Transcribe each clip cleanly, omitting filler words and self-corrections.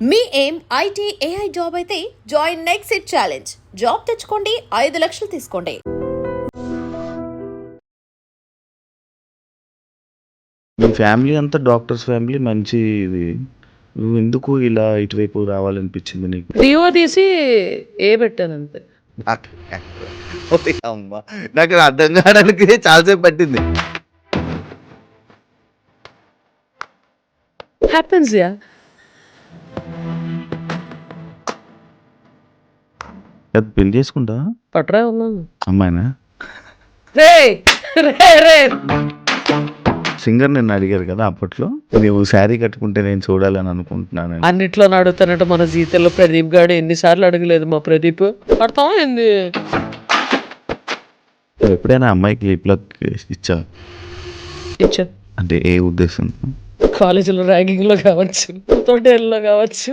మీ ఏం IT AI job అయితే join next it challenge. Job తెచ్చుకోండి, 5 లక్షలు తీసుకోండి. మీ ఫ్యామిలీ అంతా డాక్టర్స్ ఫ్యామిలీ మంచి ఇది. నువ్వు ఎందుకు ఇలా ఇటువైపు రావాలనిపించింది నీకు? డిఓ తీసి ఏ పెట్టాను అంతే. అమ్మా నాకు అర్థం కావడానికి చాలాసేపు పట్టింది. Happens yeah. అది పెళ్లి చేసుకుంటా పట్రా ఉన్నాను. అమ్మాయినా? రే రే రే సింగర్ నిన్ను అడిగారు కదా అప్పట్లో, నువ్వు శారీ కట్టుకుంటే నేను చూడాలని అనుకుంటున్నాను. అన్నిట్లో అడుగుతానంట. మన జీతంలో ప్రదీప్ గాడు ఎన్నిసార్లు అడగలేదు మా ప్రదీప్. పడతావా ఏంది? ఎప్పుడైనా అమ్మాయికి లిప్ లాక్ ఇచ్చా? ఇచ్చా. అంటే ఏ ఉద్దేశం? కాలేజీలో ర్యాగింగ్ లో కావచ్చు, తోటేళ్ళలో కావచ్చు.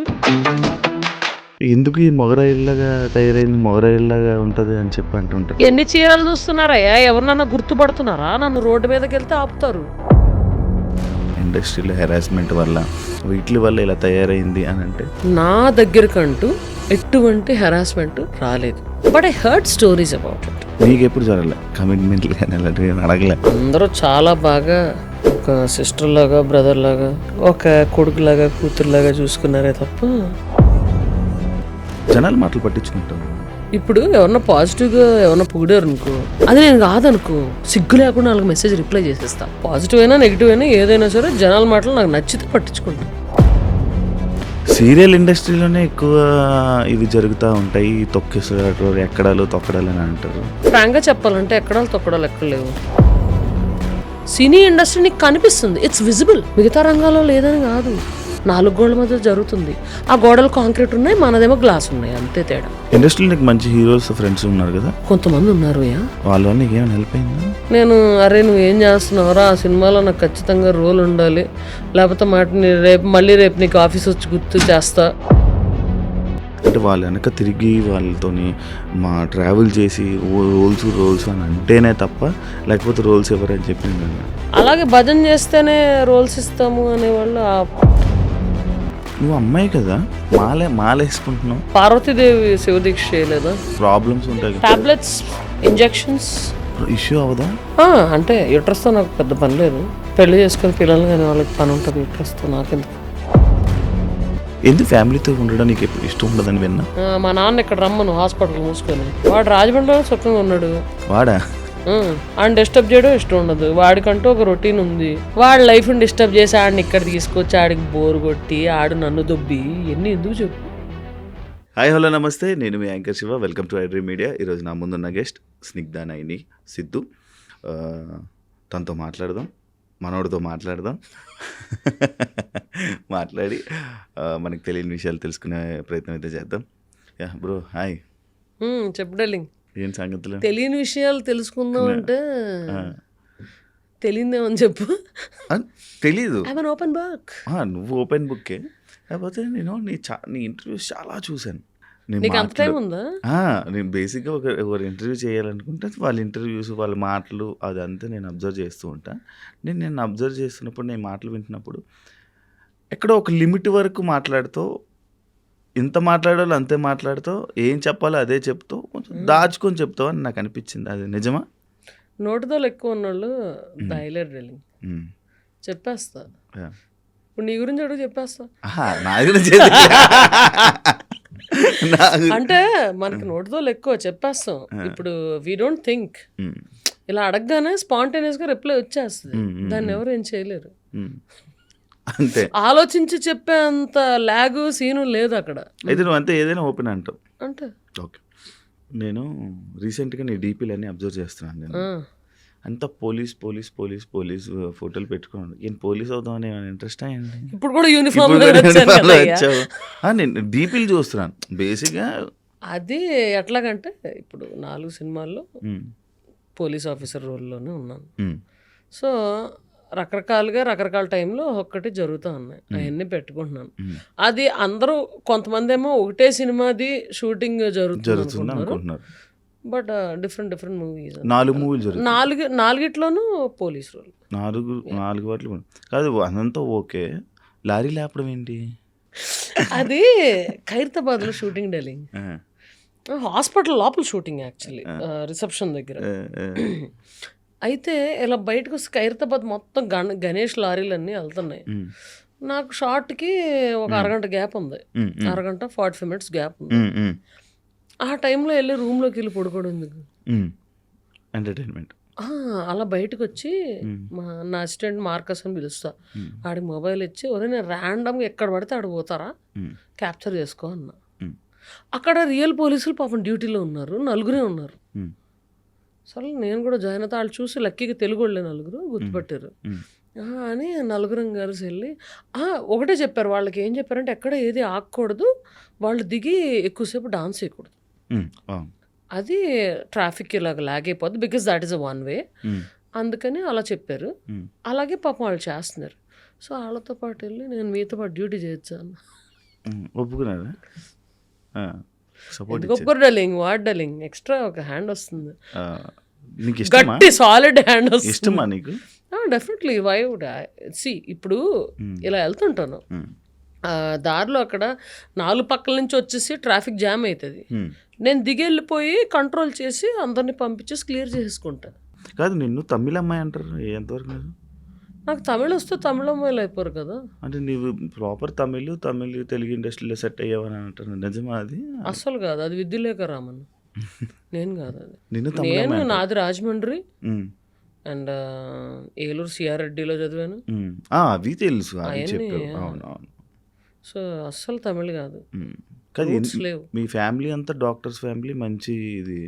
ఎందుకు ఈ మొగరాయిల్లాగా తయారైంది, మొగరాయిల్లాగా ఉంటది అని చెప్పి అంటుంటారు. ఎన్ని చీరలు చూస్తున్నారయ్యా? ఎవరినన్నా గుర్తుపడుతున్నారా? నన్ను రోడ్డు మీదకి వెళ్తే ఆపుతారు. ఇండస్ట్రీలో హెరాస్మెంట్ వల్ల వీటి వల్ల ఇలా తయారైంది అని అంటే, నా దగ్గరకంటూ ఎటువంటి హెరాస్మెంట్ రాలేదు. But I heard stories about it. నీకు ఎప్పుడు జరగలే కమిట్మెంట్ కానీ అలాంటివి అడగలే? అందరూ చాలా బాగా ఒక సిస్టర్ లాగా, బ్రదర్ లాగా, ఒక కొడుకు లాగా, కూతురులాగా చూసుకున్నారే తప్ప జనాలు మాటలు పట్టించుకుంటారు. ఇప్పుడు ఎవరన్నా పాజిటివ్గా ఎవరన్నా పొగిడారు అనుకో, అది నేను కాదనుకో, సిగ్గు లేకుండా వాళ్ళకి మెసేజ్ రిప్లై చేసేస్తా. పాజిటివ్ అయినా నెగిటివ్ అయినా ఏదైనా సరే జనాల మాటలు నాకు నచ్చితే పట్టించుకుంటా. సీరియల్ ఇండస్ట్రీలోనే ఎక్కువ ఇవి జరుగుతూ ఉంటాయి, తొక్కేసారు, ఎక్కడాలు తొక్కడాలు అని అంటారు. ఫ్రాంక్గా చెప్పాలంటే ఎక్కడాలు తొక్కడాలు ఎక్కడ లేవు. సినీ ఇండస్ట్రీ నీకు కనిపిస్తుంది, ఇట్స్ విజిబుల్. మిగతా రంగాల్లో లేదని కాదు, 4 గోడల మధ్య జరుగుతుంది. ఆ గోడలు కాంక్రీట్ ఉన్నాయి, మనదేమో గ్లాస్ ఉన్నాయి, అంతే తేడా. ఇండస్ట్రీలో నీకు మంచి హీరోస్ ఫ్రెండ్స్ ఉన్నారు కదా? కొంతమంది ఉన్నారు. వాళ్ళ వల్ల నీకు ఏమైనా హెల్ప్ అయిందా? నేను అరే నువ్వు ఏం చేస్తున్నావురా, ఆ సినిమాలో నాకు ఖచ్చితంగా రోల్ ఉండాలి, లేకపోతే రేపు నీకు ఆఫీస్ వచ్చి గుర్తు చేస్తా అంటే వాళ్ళ వెనక తిరిగి వాళ్ళతోని మా ట్రావెల్ చేసి రోల్స్ అని అంటేనే తప్ప, లేకపోతే రోల్స్ ఎవరని చెప్పింది. అలాగే భజన చేస్తేనే రోల్స్ ఇస్తాము అనేవాళ్ళు. నువ్వు అమ్మాయి కదా, మాలేసుకుంటున్నావు. పార్వతీదేవి శివదీక్ష చేయలేదా? ప్రాబ్లమ్స్ ఉంటాయి, టాబ్లెట్స్, ఇంజెక్షన్స్. ఇష్యూ అవదా? అంటే యూట్రస్తో నాకు పెద్ద పని లేదు. పెళ్లి చేసుకుని పిల్లలు కానీ వాళ్ళకి పని ఉంటుంది యూట్రస్తో, నాకెందుకు. ఎందుకు ఫ్యామిలీతో ఉండడం నీకు ఎప్పుడు ఇష్టం ఉండదని విన్నా. మా నాన్న ఇక్కడ రమ్మను హాస్పిటల్ మూసుకొని, వాడు రాజమండ్రిలో సుఖంగా ఉన్నాడు. వాడా? ఆయన డిస్టర్బ్ చేయడం ఇష్టం ఉండదు. వాడికంటూ ఒక రొటీన్ ఉంది. వాడి లైఫ్ని డిస్టర్బ్ చేసి ఆడిని ఇక్కడ తీసుకొచ్చి ఆడికి బోర్ కొట్టి ఆడు నన్ను దొబ్బి ఎన్ని ఎందుకు చెప్పు. హాయ్ హలో నమస్తే, నేను మీ anchor Shiva. Welcome to iDream media. ఈరోజు నా ముందున్న గెస్ట్ స్నిగ్ధా నైని సిద్ధు. తనతో మాట్లాడదాం, మనోడితో మాట్లాడదాం. మాట్లాడి మనకు తెలియని విషయాలు తెలుసుకునే ప్రయత్నం అయితే చేద్దాం. Yeah bro, hi. చెప్పు డార్లింగ్, ఏం సంగతులు? తెలియని విషయాలు తెలుసుకుందాం అంటే తెలియదేమని చెప్పు. తెలీదు, ఓపెన్ బుక్. నువ్వు ఓపెన్ బుక్కే. కాకపోతే నేను నీ ఇంటర్వ్యూస్ చాలా చూశాను. నీకు అంత టైం ఉందా? నేను బేసిక్గా ఒకరు ఇంటర్వ్యూ చేయాలనుకుంటే వాళ్ళ ఇంటర్వ్యూస్, వాళ్ళ మాటలు అదంతా నేను అబ్జర్వ్ చేస్తూ ఉంటాను. నేను అబ్జర్వ్ చేస్తున్నప్పుడు, నేను మాటలు వింటున్నప్పుడు ఎక్కడో ఒక లిమిట్ వరకు మాట్లాడుతూ, ఇంత మాట్లాడాలో అంతే మాట్లాడుతూ, ఏం చెప్పాలో అదే చెప్తూ, కొంచెం దాచుకొని చెప్తావు అని నాకు అనిపించింది. అది నిజమా? నోటితో ఎక్కువ ఉన్నోళ్ళు దాయలేరు డార్లింగ్. చెప్పేస్తా. ఇప్పుడు నీ గురించి అడుగు, చెప్పేస్తా. నా గురించి అంటే మనకి నోటితో ఎక్కువ చెప్పేస్తాం. ఇప్పుడు వీ డోంట్ థింక్, ఇలా అడగగానే స్పాంటేనియస్ గా రిప్లై వచ్చేస్తుంది. దాన్ని ఎవరు ఏం చేయలేరు. అంతే, ఆలోచించి చెప్పే అంత లాగు సీను లేదు అక్కడ. అయితే నువ్వు అంతే ఏదైనా ఓపెన్ అంటావు అంటే. ఓకే, నేను రీసెంట్గా నీ డీపీలన్నీ అబ్జర్వ్ చేస్తున్నాను. నేను అంతా పోలీస్ ఫోటోలు పెట్టుకున్నాను. నేను పోలీస్ అవుదామని ఇంట్రెస్ట్ అయ్యండి. ఇప్పుడు కూడా యూనిఫామ్ నేను డీపీలు చూస్తున్నాను బేసిక్గా. అది ఎట్లాగంటే ఇప్పుడు 4 సినిమాల్లో పోలీస్ ఆఫీసర్ రోల్లోనే ఉన్నాను. సో రకరకాలుగా రకరకాల టైంలో ఒక్కటి జరుగుతూ ఉన్నాయి, అవన్నీ పెట్టుకుంటున్నాను. అది అందరూ కొంతమంది ఏమో ఒకటే సినిమాది షూటింగ్ జరుగుతుంది అనుకుంటున్నారు. But different movies. 4 మూవీలు జరుగుతాయి, 4 పోలీస్ రోల్. 4 వాటిలో కాదు. అదంతా ఓకే, లారీ లేపడం ఏంటి? అది ఖైరతాబాద్లో షూటింగ్ డెలింగ్, హాస్పిటల్ లోపల షూటింగ్ యాక్చువల్లీ, రిసెప్షన్ దగ్గర. అయితే ఇలా బయటకు వస్తే ఖైరతాబాద్ మొత్తం గణేష్ లారీలన్నీ వెళ్తున్నాయి. నాకు షార్ట్కి ఒక అరగంట గ్యాప్ ఉంది, అరగంట 45 minutes గ్యాప్ ఉంది. ఆ టైంలో వెళ్ళి రూమ్లోకి వెళ్ళి పడుకోవడం ఎందుకు, ఎంటర్టైన్మెంట్. అలా బయటకు వచ్చి నా అసిస్టెంట్ మార్కస్ అని పిలుస్తా, ఆడికి మొబైల్ ఇచ్చి ఒరే నేను ర్యాండమ్గా ఎక్కడ పడితే ఆడ పోతారా క్యాప్చర్ చేసుకో అన్న. అక్కడ రియల్ పోలీసులు పాపం డ్యూటీలో ఉన్నారు, 4 ఉన్నారు. సరే నేను కూడా జాయిన్ అవుతా, వాళ్ళు చూసి లక్కీగా తెలుగు వాళ్ళే 4 గుర్తుపట్టారు అని 4 కలిసి వెళ్ళి ఒకటే చెప్పారు. వాళ్ళకి ఏం చెప్పారంటే ఎక్కడ ఏది ఆగకూడదు, వాళ్ళు దిగి ఎక్కువసేపు డాన్స్ చేయకూడదు, అది ట్రాఫిక్ ఇలాగ లాగ్ అయిపోద్ది, because that is a 1 way. అందుకని అలా చెప్పారు. అలాగే పాపం వాళ్ళు చేస్తున్నారు. సో వాళ్ళతో పాటు వెళ్ళి నేను మీతో పాటు డ్యూటీ చేయొచ్చాను. ఒప్పుకున్నారా? ఒప్పుకోరు డలింగ్, వాట్ డలింగ్, ఎక్స్ట్రా ఒక హ్యాండ్ వస్తుంది, నీకు ఇష్టమా? గట్టి సాలిడ్ హ్యాండ్ వస్తుంది. ఇష్టమా నీకు? Definitely. Why would I see, ఇప్పుడు ఇలా వెళ్తుంటాను దారిలో, అక్కడ 4 పక్కల నుంచి వచ్చేసి ట్రాఫిక్ జామ్ అవుతుంది, నేను దిగెళ్ళిపోయి కంట్రోల్ చేసి అందరినీ పంపించేసి క్లియర్ చేసుకుంటాను. కాదు, నిన్ను తమిళ అమ్మాయి అంటారు, ఎంతవరకు కాదు? నాకు తమిళ వస్తే తమిళ అమ్మాయిలు అయిపోరు కదా. అంటే నీవు ప్రాపర్ తమిళ్ తెలుగు ఇండస్ట్రీలో సెట్ అయ్యావని అంటారు, నిజమా అది? అస్సలు కాదు, అది విద్యులేఖ రామన్, నేను కాదు అది. నేను నాది రాజమండ్రి అండ్ ఏలూరు సిఆర్ రెడ్డిలో చదివాను, అవి తెలుసు, సో అస్సలు తమిళ్ కాదు. మీ ఫ్యామిలీ అంతా డాక్టర్స్ ఫ్యామిలీ, మంచి ఇది.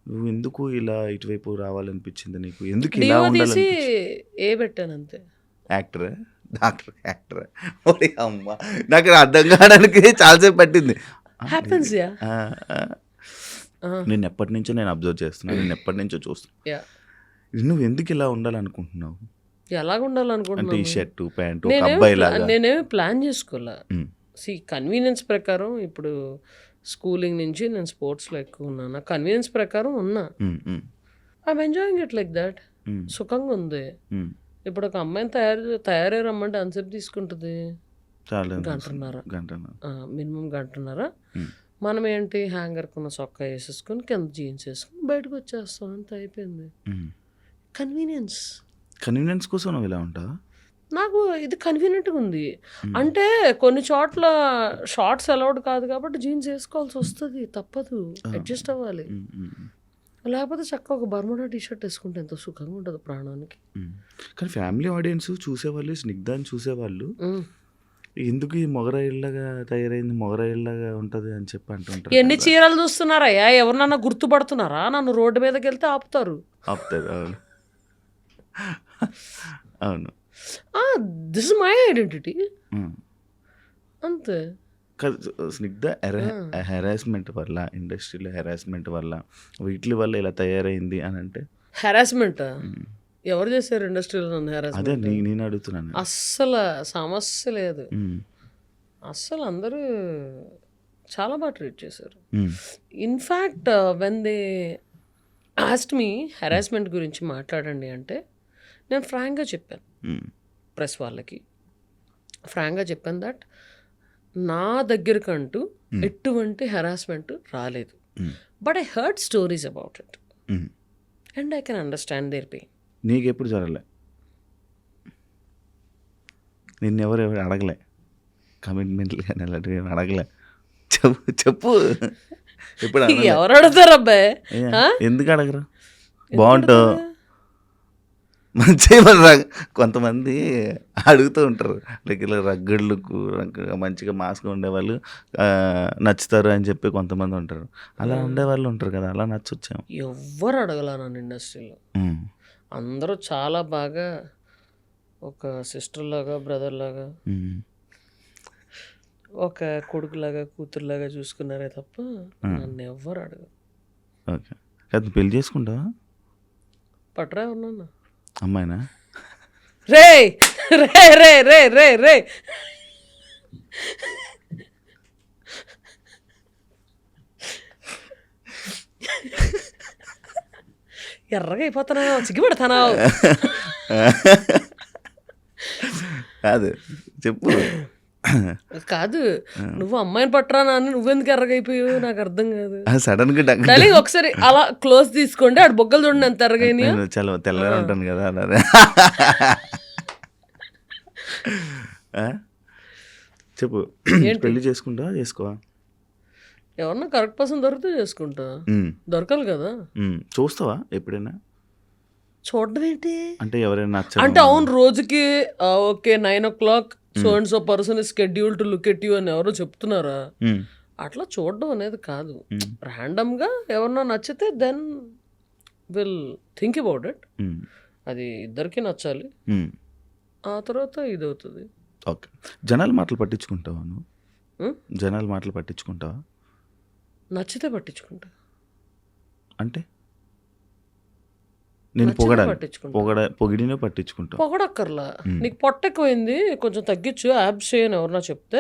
నువ్వు ఎందుకు ఇలా ఇటువైపు రావాలనిపించింది నీకు? ఎందుకు ఇలా ఉండాలి? ఏ పెట్టాను అంతే. యాక్టర్ అమ్మా, నాకు అర్థం కావడానికి చాలాసేపు పట్టింది. నేను ఎప్పటి నుంచో నేను అబ్జర్వ్ చేస్తున్నాను, నేను ఎప్పటి నుంచో చూస్తున్నా. నువ్వు ఎందుకు ఇలా ఉండాలనుకుంటున్నావు? ఎలాగ ఉండాలనుకుంటున్నావు? ఈ షర్టు ప్యాంటు అబ్బాయి లాగా నేనేమి ప్లాన్ చేసుకోలే. సి కన్వీనియన్స్ ప్రకారం, ఇప్పుడు స్కూలింగ్ నుంచి నేను స్పోర్ట్స్లో ఎక్కువ ఉన్నాను, కన్వీనియన్స్ ప్రకారం ఉన్నా. I'm enjoying it like that. సుఖంగా ఉంది. ఇప్పుడు ఒక అమ్మాయిని తయారై రమ్మంటే ఎంతసేపు తీసుకుంటుంది? గంటన్నర, మినిమం గంటన్నర. మనం ఏంటి, హ్యాంగర్కున్న సొక్కా వేసేసుకొని కింద జీన్స్ వేసుకొని బయటకు వచ్చేస్తాం, అంత అయిపోయింది. కన్వీనియన్స్ కోసం నువ్వు ఇలా ఉంటావా? నాకు ఇది కన్వీనియంట్గా ఉంది. అంటే కొన్ని చోట్ల షార్ట్స్ అలౌడ్ కాదు కాబట్టి జీన్స్ వేసుకోవాల్సి వస్తుంది, తప్పదు, అడ్జస్ట్ అవ్వాలి. లేకపోతే చక్కగా ఒక బర్ముడా టీషర్ట్ వేసుకుంటే ఎంతో సుఖంగా ఉంటుంది ప్రాణానికి. కానీ ఫ్యామిలీ ఆడియన్స్ చూసేవాళ్ళు, స్నిగ్ధాన్ని చూసేవాళ్ళు, ఎందుకు ఈ మొగరాయిల్లాగా తయారైంది, మొగరాయిల్లాగా ఉంటుంది అని చెప్పి అంటుంటారు. ఎన్ని చీరలు చూస్తున్నారయ్యా, ఎవరినన్నా గుర్తుపడుతున్నారా? నన్ను రోడ్డు మీదకి వెళ్తే ఆపుతారు. అవును అవును, దిస్ ఇస్ మై ఐడెంటిటీ అంతే. స్నిగ్ధ హెరాస్మెంట్ వల్ల, ఇండస్ట్రీలో హెరాస్మెంట్ వల్ల, వీటి వల్ల ఇలా తయారైంది అని అంటే, హెరాస్మెంట్ ఎవరు చేశారు ఇండస్ట్రీలో నన్ను హెరాస్మెంట్? అదే నేను అడుగుతున్నాను. అస్సలు సమస్య లేదు, అస్సలు అందరూ చాలా బాగా ట్రీట్ చేశారు. In fact when they asked me harassment గురించి మాట్లాడండి అంటే, నేను ఫ్రాంక్గా చెప్పాను ప్రెస్ వాళ్ళకి, ఫ్రాంక్గా చెప్పాను దట్ నా దగ్గరకంటూ ఎటువంటి హెరాస్మెంట్ రాలేదు, but I heard stories about it and I can understand their pain. నీకు ఎప్పుడు జరగలే? నిన్నెవరు అడగలే, కమిట్మెంట్లు కానీ అలాంటివి అడగలే? చెప్పు ఎప్పుడు ఎవరు అడుగుతారు అబ్బాయి? ఎందుకు అడగరు? బాగుంటావు మంచిగా. కొంతమంది అడుగుతూ ఉంటారు, లైక్ ఇలా రగ్గడ్లు మంచిగా మాస్గా ఉండేవాళ్ళు నచ్చుతారు అని చెప్పి కొంతమంది ఉంటారు, అలా ఉండేవాళ్ళు ఉంటారు కదా, అలా నచ్చొచ్చాము. ఎవ్వరు అడగలా నన్ను ఇండస్ట్రీలో, అందరూ చాలా బాగా ఒక సిస్టర్ లాగా, బ్రదర్ లాగా, ఒక కొడుకులాగా, కూతురులాగా చూసుకున్నారే తప్ప నన్ను ఎవ్వరు అడగరు. ఓకే, అది పెళ్లి చేసుకుంటావా? పట్రా ఉన్నాను అమ్మాయినా? రే రే రే రే రే రే ఎర్రగా అయిపోతున్నావు, సిగ్గుపడతానావు. కాదు చెప్పు, కాదు, నువ్వు అమ్మాయిని పట్టరా అని నువ్వెందుకు ఎర్రగైపోయావు నాకు అర్థం కాదు. సడన్ గా డార్లింగ్ ఒకసారి అలా క్లోజ్ తీసుకోండి, ఆడు బొగ్గలు చూడండి ఎంత ఎర్రగైనాయో. నేను చాలా తెల్లగా ఉంటాను కదా అన్నది. చెప్పు, పెళ్లి చేసుకుంటా చేసుకోవా? ఎవరన్నా కరెక్ట్ పర్సన్ దొరికితే చేసుకుంటా, దొరకాలి కదా. చూస్తావా ఎప్పుడైనా? చూడడం ఏంటి అంటే ఎవరైనా అంటే అవును రోజుకి okay 9 o'clock so and so person is schedule to look at you అని ఎవరో చెప్తున్నారా? అట్లా చూడడం అనేది కాదు. ర్యాండమ్ గా ఎవరన్నా నచ్చితే then will think about it. అది ఇద్దరికి నచ్చాలి, ఆ తర్వాత ఇది అవుతుంది. ఓకే, జనాల మాటలు పట్టించుకుంటావా నువ్వు? జనాల మాటలు పట్టించుకుంటావా? నచ్చితే పట్టించుకుంటా. అంటే నేను పొగిడినే పట్టించుకుంటా. పొగడక్కర్లా, నీకు పొట్ట ఎక్కువైంది కొంచెం తగ్గించు యాబ్స్ చేయని ఎవరన్నా చెప్తే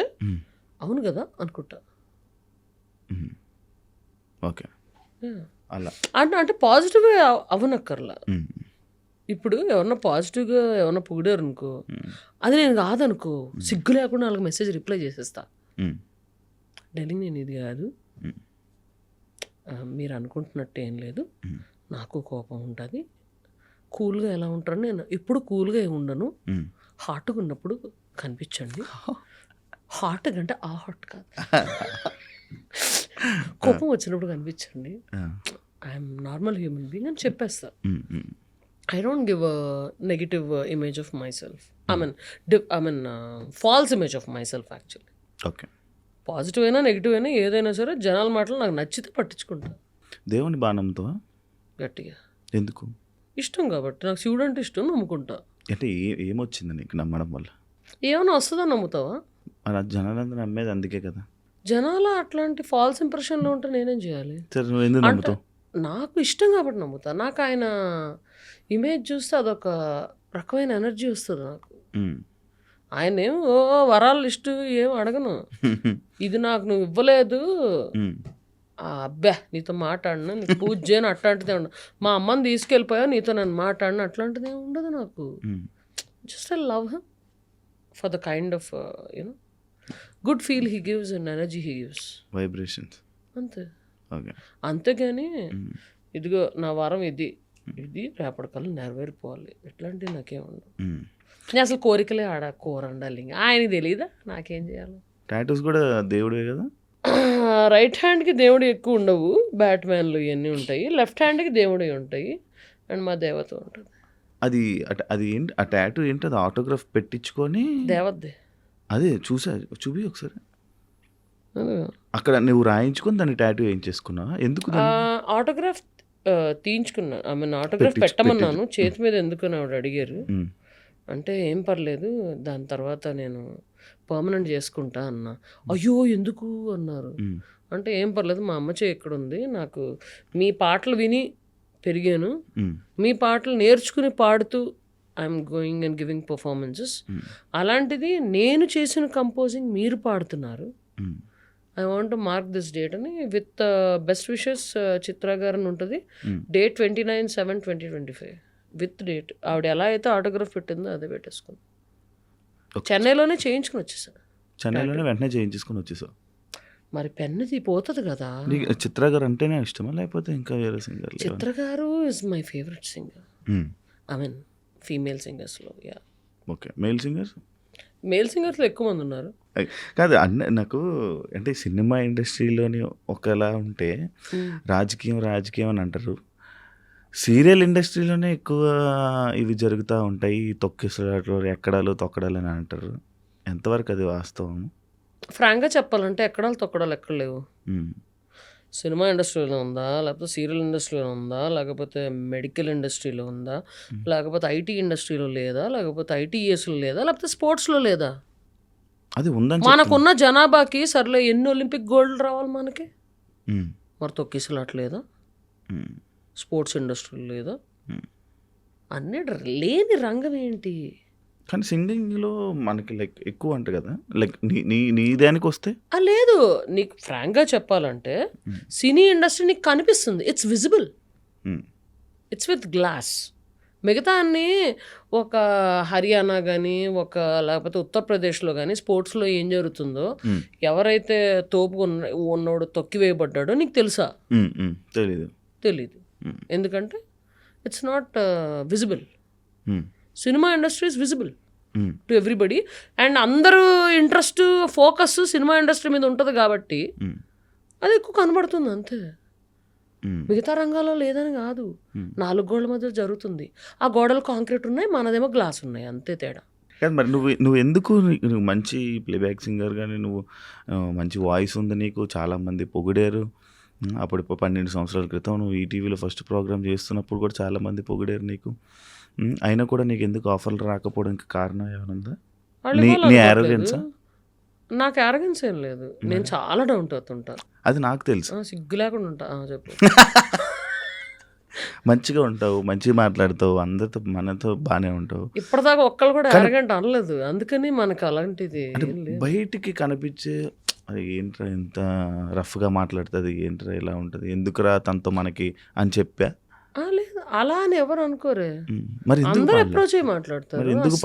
అవును కదా అనుకుంటా. ఓకే, అలా అంటే పాజిటివ్ అవనక్కర్లా. ఇప్పుడు ఎవరన్నా పాజిటివ్గా ఎవరన్నా పొగిడారు అనుకో, అది నేను కాదనుకో, సిగ్గు లేకుండా వాళ్ళకి మెసేజ్ రిప్లై చేసేస్తా. డార్లింగ్ నేను ఇది కాదు, మీరు అనుకుంటున్నట్టు ఏం లేదు, నాకు కోపం ఉంటుంది, కూల్గా ఎలా ఉంటారని నేను ఎప్పుడు కూల్గా ఉండను, హాట్గా ఉన్నప్పుడు కనిపించండి. హాట్ అంటే ఆ హాట్ కాదు, కోపం వచ్చినప్పుడు కనిపించండి, ఐఎమ్ నార్మల్ హ్యూమన్ బీయింగ్ అని చెప్పేస్తా. I don't give a negative image of myself. I mean, false image of myself actually. Okay, positive అయినా నెగిటివ్ అయినా ఏదైనా సరే జనాల మాటలు నాకు నచ్చితే పట్టించుకుంటా. దేవుని బాణంతో గట్టిగా ఎందుకు? ఇష్టం కాబట్టి, నాకు శివుడు అంటే ఇష్టం, నమ్ముకుంటా. అంటే ఏమొచ్చింది నీకు నమ్మడం వల్ల? ఏమైనా వస్తుందని నమ్ముతావా? అలా జనాలందరూ నమ్మేది అందుకే కదా. జనాల అట్లాంటి ఫాల్స్ ఇంప్రెషన్లో ఉంటే నేనేం చేయాలి? సరే, నువ్వు ఎందుకు నమ్ముతావు? నాకు ఇష్టం కాబట్టి నమ్ముతా. నాకు ఆయన ఇమేజ్ చూస్తే అదొక రకమైన ఎనర్జీ వస్తుంది నాకు. ఆయన ఏం వరాల లిస్టు ఏం అడగను, ఇది నాకు నువ్వు ఇవ్వలేదు, అబ్బా నీతో మాట్లాడినా, నీకు పూజ చేయను అట్లాంటిదే ఉండదు, మా అమ్మని తీసుకెళ్ళిపోయా నీతో నన్ను మాట్లాడిన అట్లాంటిదే ఉండదు నాకు. Just I love him for the kind of you know good feel he gives and energy he gives, vibrations, అంతే. అంతేగాని ఇదిగో నా వరం ఇది రేపటికల్లా నెరవేరిపోవాలి ఇట్లాంటివి నాకేం ఉండవు. నేను అసలు కోరికలే కోరండాలి, ఆయనకి తెలియదా నాకేం చేయాలి. టాటూస్ కూడా దేవుడే కదా. రైట్ హ్యాండ్కి దేవుడు ఎక్కువ ఉండవు, బ్యాట్మ్యాన్లు ఇవన్నీ ఉంటాయి, లెఫ్ట్ హ్యాండ్కి దేవుడు ఉంటాయి, అండ్ మా దేవత ఉంటుంది. అది ఏంటి ఆ టాటూ ఏంటి? అది ఆటోగ్రాఫ్ పెట్టించుకొని దేవతదే. అదే చూపి ఒకసారి. అక్కడ నువ్వు రాయించుకొని దాన్ని టాటూ ఏం చేసుకున్నావా? ఎందుకు ఆటోగ్రాఫ్ తీయించుకున్నాను, ఐ మీన్ ఆటోగ్రాఫ్ పెట్టమన్నాను, చేతి మీద ఎందుకు అని ఆవిడ అడిగారు. అంటే ఏం పర్లేదు దాని తర్వాత నేను పర్మనెంట్ చేసుకుంటా అన్నా. అయ్యో ఎందుకు అన్నారు. అంటే ఏం పర్లేదు మా అమ్మ చేయి ఎక్కడ ఉంది, నాకు మీ పాటలు విని పెరిగాను, మీ పాటలు నేర్చుకుని పాడుతూ I'm going and giving performances, అలాంటిది నేను చేసిన కంపోజింగ్ మీరు పాడుతున్నారు, I want mark this date అని విత్ బెస్ట్ విషెస్ చిత్ర గారు అని ఉంటుంది, డేట్ 29/7/2025 విత్ డేట్. ఆవిడ ఎలా అయితే ఆటోగ్రాఫ్ పెట్టిందో అదే పెట్టేసుకుంది. చెన్నైలోనే చేయించుకుని వచ్చేసా. చెన్నైలోనే వెంటనే చేయించుకుని వచ్చేసావు. మరి పెన్నది పోతుంది కదా. చిత్ర గారు అంటేనే ఇష్టమా లేకపోతే ఇంకా వేరే సింగర్? చిత్ర గారు is my favourite singer, I mean female సింగర్స్లో. Yeah, okay. మేల్ సింగర్స్లో ఎక్కువ మంది ఉన్నారు. కాదు నాకు అంటే సినిమా ఇండస్ట్రీలోని ఒకలా ఉంటే రాజకీయం అని అంటారు, సీరియల్ ఇండస్ట్రీలోనే ఎక్కువ ఇవి జరుగుతూ ఉంటాయి, తొక్కిసలాట్లు ఎక్కడాలు తొక్కడాలు అని అంటారు. ఎంతవరకు అది వాస్తవం? ఫ్రాంక్గా చెప్పాలంటే ఎక్కడాలు తొక్కడాలు ఎక్కడ లేవు. సినిమా ఇండస్ట్రీలో ఉందా, లేకపోతే సీరియల్ ఇండస్ట్రీలో ఉందా, లేకపోతే మెడికల్ ఇండస్ట్రీలో ఉందా, లేకపోతే ఐటీ ఇండస్ట్రీలో లేదా, లేకపోతే ఐటీఎస్లో లేదా, లేకపోతే స్పోర్ట్స్లో లేదా? అది ఉందని మనకున్న జనాభాకి సర్లే ఎన్ని ఒలింపిక్ గోల్డ్ రావాలి మనకి, మరి తొక్కిసలాట్లేదా, స్పోర్ట్స్ ఇండస్ట్రీలో లేదా, అన్నిటి లేని రంగం ఏంటి? కానీ సింగింగ్లో మనకి లైక్ ఎక్కువ అంట కదా, లైక్ నీ దానికి వస్తే లేదు. నీకు ఫ్రాంక్గా చెప్పాలంటే సినీ ఇండస్ట్రీ నీకు కనిపిస్తుంది, it's visible, it's with glass. మిగతా అన్నీ ఒక హర్యానా కానీ లేకపోతే ఉత్తరప్రదేశ్లో కానీ స్పోర్ట్స్లో ఏం జరుగుతుందో ఎవరైతే తోపు ఉన్నోడు తొక్కివేయబడ్డాడో నీకు తెలుసా? తెలీదు. ఎందుకంటే it's not visible. Cinema industry is visible to everybody and అందరూ ఇంట్రెస్ట్ ఫోకస్ సినిమా ఇండస్ట్రీ మీద ఉంటుంది కాబట్టి అది ఎక్కువ కనబడుతుంది అంతే. మిగతా రంగాల్లో లేదని కాదు, 4 గోడల మధ్య జరుగుతుంది. ఆ గోడలు కాంక్రీట్ ఉన్నాయి, మనదేమో గ్లాస్ ఉన్నాయి, అంతే తేడా. కాదు మరి నువ్వు ఎందుకు నువ్వు మంచి ప్లేబ్యాక్ సింగర్ కానీ నువ్వు మంచి వాయిస్ ఉంది నీకు, చాలామంది పొగిడారు. అప్పుడు 12 సంవత్సరాల క్రితం నువ్వు ఈటీవీలో ఫస్ట్ ప్రోగ్రామ్ చేస్తున్నప్పుడు కూడా చాలామంది పొగిడారు నీకు. అయినా కూడా నీకు ఎందుకు ఆఫర్లు రాకపోవడానికి కారణం ఏమైనా ఉందా? నీ యారోగెన్సా? నాకు యారోగెన్స్ ఏం లేదు, నేను చాలా డౌన్ టు ఎర్త్ ఉంటాను. అది నాకు తెలుసు. సిగ్గు లేకుండా ఉంటా. చెప్పు. మంచిగా ఉంటావు, మంచిగా మాట్లాడతావు, అందరితో మనతో బాగానే ఉంటావు. ఇప్పటిదాకా ఒక్కళ్ళు కూడా యారోగెంట్ అనలేదు, అందుకని మనకు అలాంటిది బయటికి కనిపించే అది ఏంట్రా ఎంత రఫ్గా మాట్లాడుతుంది, ఏంట్రా ఇలా ఉంటుంది, ఎందుకురా తనతో మనకి అని చెప్పా. లేదు అలా అని ఎవరు అనుకోరే, మరి అందరూ అప్రోచ్ అయ్యి మాట్లాడతారు. ఎందుకు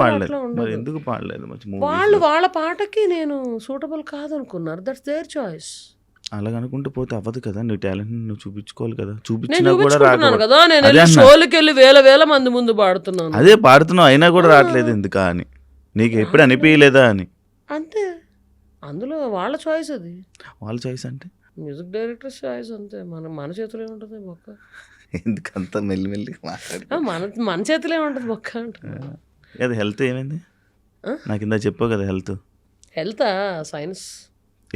పాడలేదు? వాళ్ళ పాటకి నేను సూటబుల్ కాదనుకున్నారు, దట్స్ దేర్ చాయిస్. అలాగ అనుకుంటూ పోతే అవ్వదు కదా, నీ టాలెంట్ నువ్వు చూపించుకోవాలి కదా. నేను చూపించినా కూడా చూపించుకుంటున్నాను కదా, నేను షోలకి వెళ్ళి వేల మంది ముందు పాడుతున్నాను. అదే పాడుతున్నావు, అయినా కూడా రావట్లేదు ఎందుకా అని నీకు ఎప్పుడు అనిపించలేదా అని? అంతే, అందులో వాళ్ళ చాయిస్. అది వాళ్ళ చాయిస్ అంటే మ్యూజిక్ డైరెక్టర్ చాయిస్ అంతే. మన చేతిలో ఏముంటుంది మొక్క? ఎందుకంత మెల్లిమెల్లిగా మాట్లాడు. మన చేతిలో ఏముంటుంది మొక్క అంటే. అది హెల్త్ ఏమైంది నాకు ఇందా చెప్పావు కదా? హెల్తా సైన్స్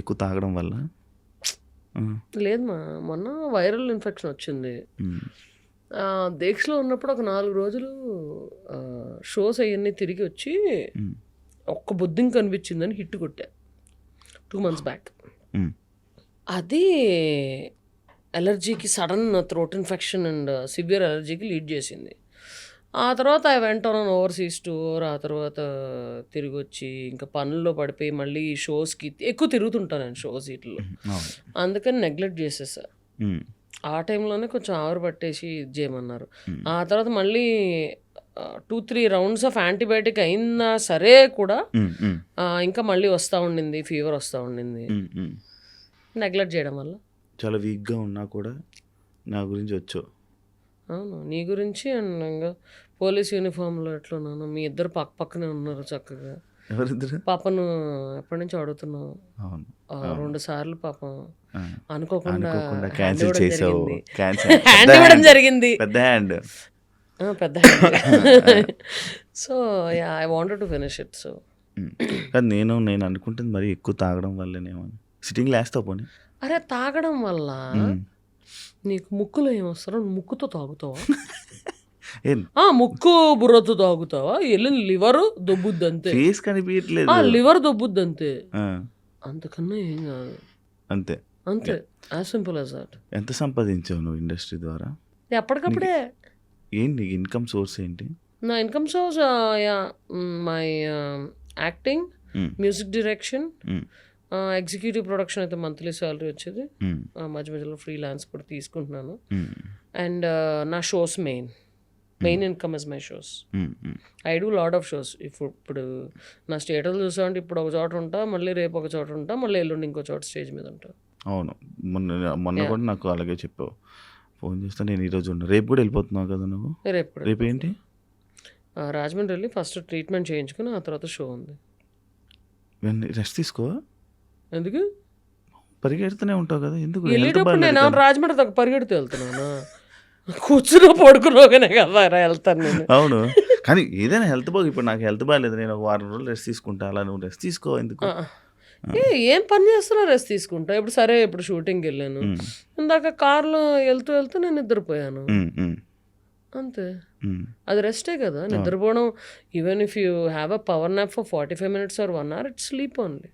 ఎక్కువ తాగడం వల్ల లేదు మొన్న వైరల్ ఇన్ఫెక్షన్ వచ్చింది. దీక్షలో ఉన్నప్పుడు ఒక 4 రోజులు షోస్ అవన్నీ తిరిగి వచ్చి ఒక్క బొద్దింక కనిపించిందని హిట్ కొట్టా 2 months బ్యాక్. అది అలర్జీకి, sudden throat infection and severe అలర్జీకి లీడ్ చేసింది. ఆ తర్వాత I went on overseas tour. ఆ తర్వాత తిరిగి వచ్చి ఇంకా పనుల్లో పడిపోయి మళ్ళీ షోస్కి ఎక్కువ తిరుగుతుంటాను నేను షోస్ వీటిలో, అందుకని నెగ్లెక్ట్ చేసేసా. ఆ టైంలోనే కొంచెం ఆవిరి పట్టేసి ఇది చేయమన్నారు. ఆ తర్వాత మళ్ళీ 2-3 rounds ఆఫ్ యాంటీబయాటిక్ అయినా సరే కూడా ఇంకా మళ్ళీ వస్తూ ఉండింది, ఫీవర్ వస్తూ ఉండింది. నెగ్లెక్ట్ చేయడం వల్ల చాలా వీక్గా ఉన్నా కూడా నా గురించి వచ్చావు. అవును, నీ గురించి. అండ్ ఇంకా పోలీస్ యూనిఫామ్లో ఎట్లున్నాను, మీ ఇద్దరు పక్కనే ఉన్నారు చక్కగా. ఎవరిద్దరు? పాపను ఎప్పటి నుంచి అడుగుతున్నావు? 2 సార్లు పాపం అనుకోకుండా క్యాన్సిల్ చేసావు. హ్యాండ్ ఇవ్వడం జరిగింది, పెద్ద hand. So I wanted to finish it. So కానీ నేను అనుకుంటుంది మరి ఎక్కువ తాగడం వల్లనేమో. సిట్టింగ్ లేస్తావు పోనీ? అరే తాగడం వల్ల నీకు ముక్కులో ఏమొస్తారో, ముక్కుతో తాగుతావా? ముక్కు బుర్రతో తాగుతావా? వెళ్ళిన లివర్ దొబ్బుద్ది అంతే. ఫేస్ కనిపించట్లేదు, లివర్ దొబ్బుద్ది అంతే, అంతకన్నా ఏం కాదు. అంతే యాజ్ సింపుల్ యాజ్ దట్. ఎంత సంపాదించావు నువ్వు ఇండస్ట్రీ ద్వారా? ఎప్పటికప్పుడే. ఏంటి ఇన్కమ్ సోర్స్ ఏంటి? నా income source my acting, music direction, executive production అయితే మంత్లీ సాలరీ వచ్చేది. మధ్య మధ్యలో ఫ్రీలాన్స్ కూడా తీసుకుంటున్నాను. అండ్ నా shows main income is my shows. I do lot of shows. ఇప్పుడు నా స్టేటస్ చూసామంటే ఇప్పుడు ఒక చోట ఉంటా, మళ్ళీ రేపు ఒక చోట ఉంటా, మళ్ళీ ఎల్లుండి ఇంకో చోట స్టేజ్ మీద ఉంటా. అవును, మొన్న కూడా నాకు అలాగే చెప్పావు. ఫోన్ చేస్తా, నేను ఈరోజు ఉన్నా, రేపు కూడా వెళ్ళిపోతున్నావు కదా నువ్వు? రేపు ఏంటి? రాజమండ్రి వెళ్ళి ఫస్ట్ ట్రీట్మెంట్ చేయించుకుని ఆ తర్వాత షో ఉంది. రెస్ట్ తీసుకో. ఎందుకు? పరిగెడుతూనే ఉంటావు కదా, ఎందుకు? వెళ్ళేటప్పుడు నేను రాజమండ్రి దాకా పరిగెడుతూ వెళ్తున్నాను, కూర్చుని పడుకున్నాగానే కదా వెళ్తాను నేను. అవును, కానీ ఏదైనా హెల్త్ బాగు. ఇప్పుడు నాకు హెల్త్ బాగాలేదు, నేను 1 వారం రోజులు రెస్ట్ తీసుకుంటా. అలా నువ్వు రెస్ట్ తీసుకో. ఎందుకు? ఏం పని చేస్తున్నా రెస్ట్ తీసుకుంటా. ఇప్పుడు సరే, ఇప్పుడు షూటింగ్కి వెళ్ళాను, ఇందాక కార్లో వెళ్తూ నేను నిద్రపోయాను అంతే. అది రెస్టే కదా, నిద్రపోవడం. Even if you have a power nap for 45 minutes or 1 hour, it's sleep only.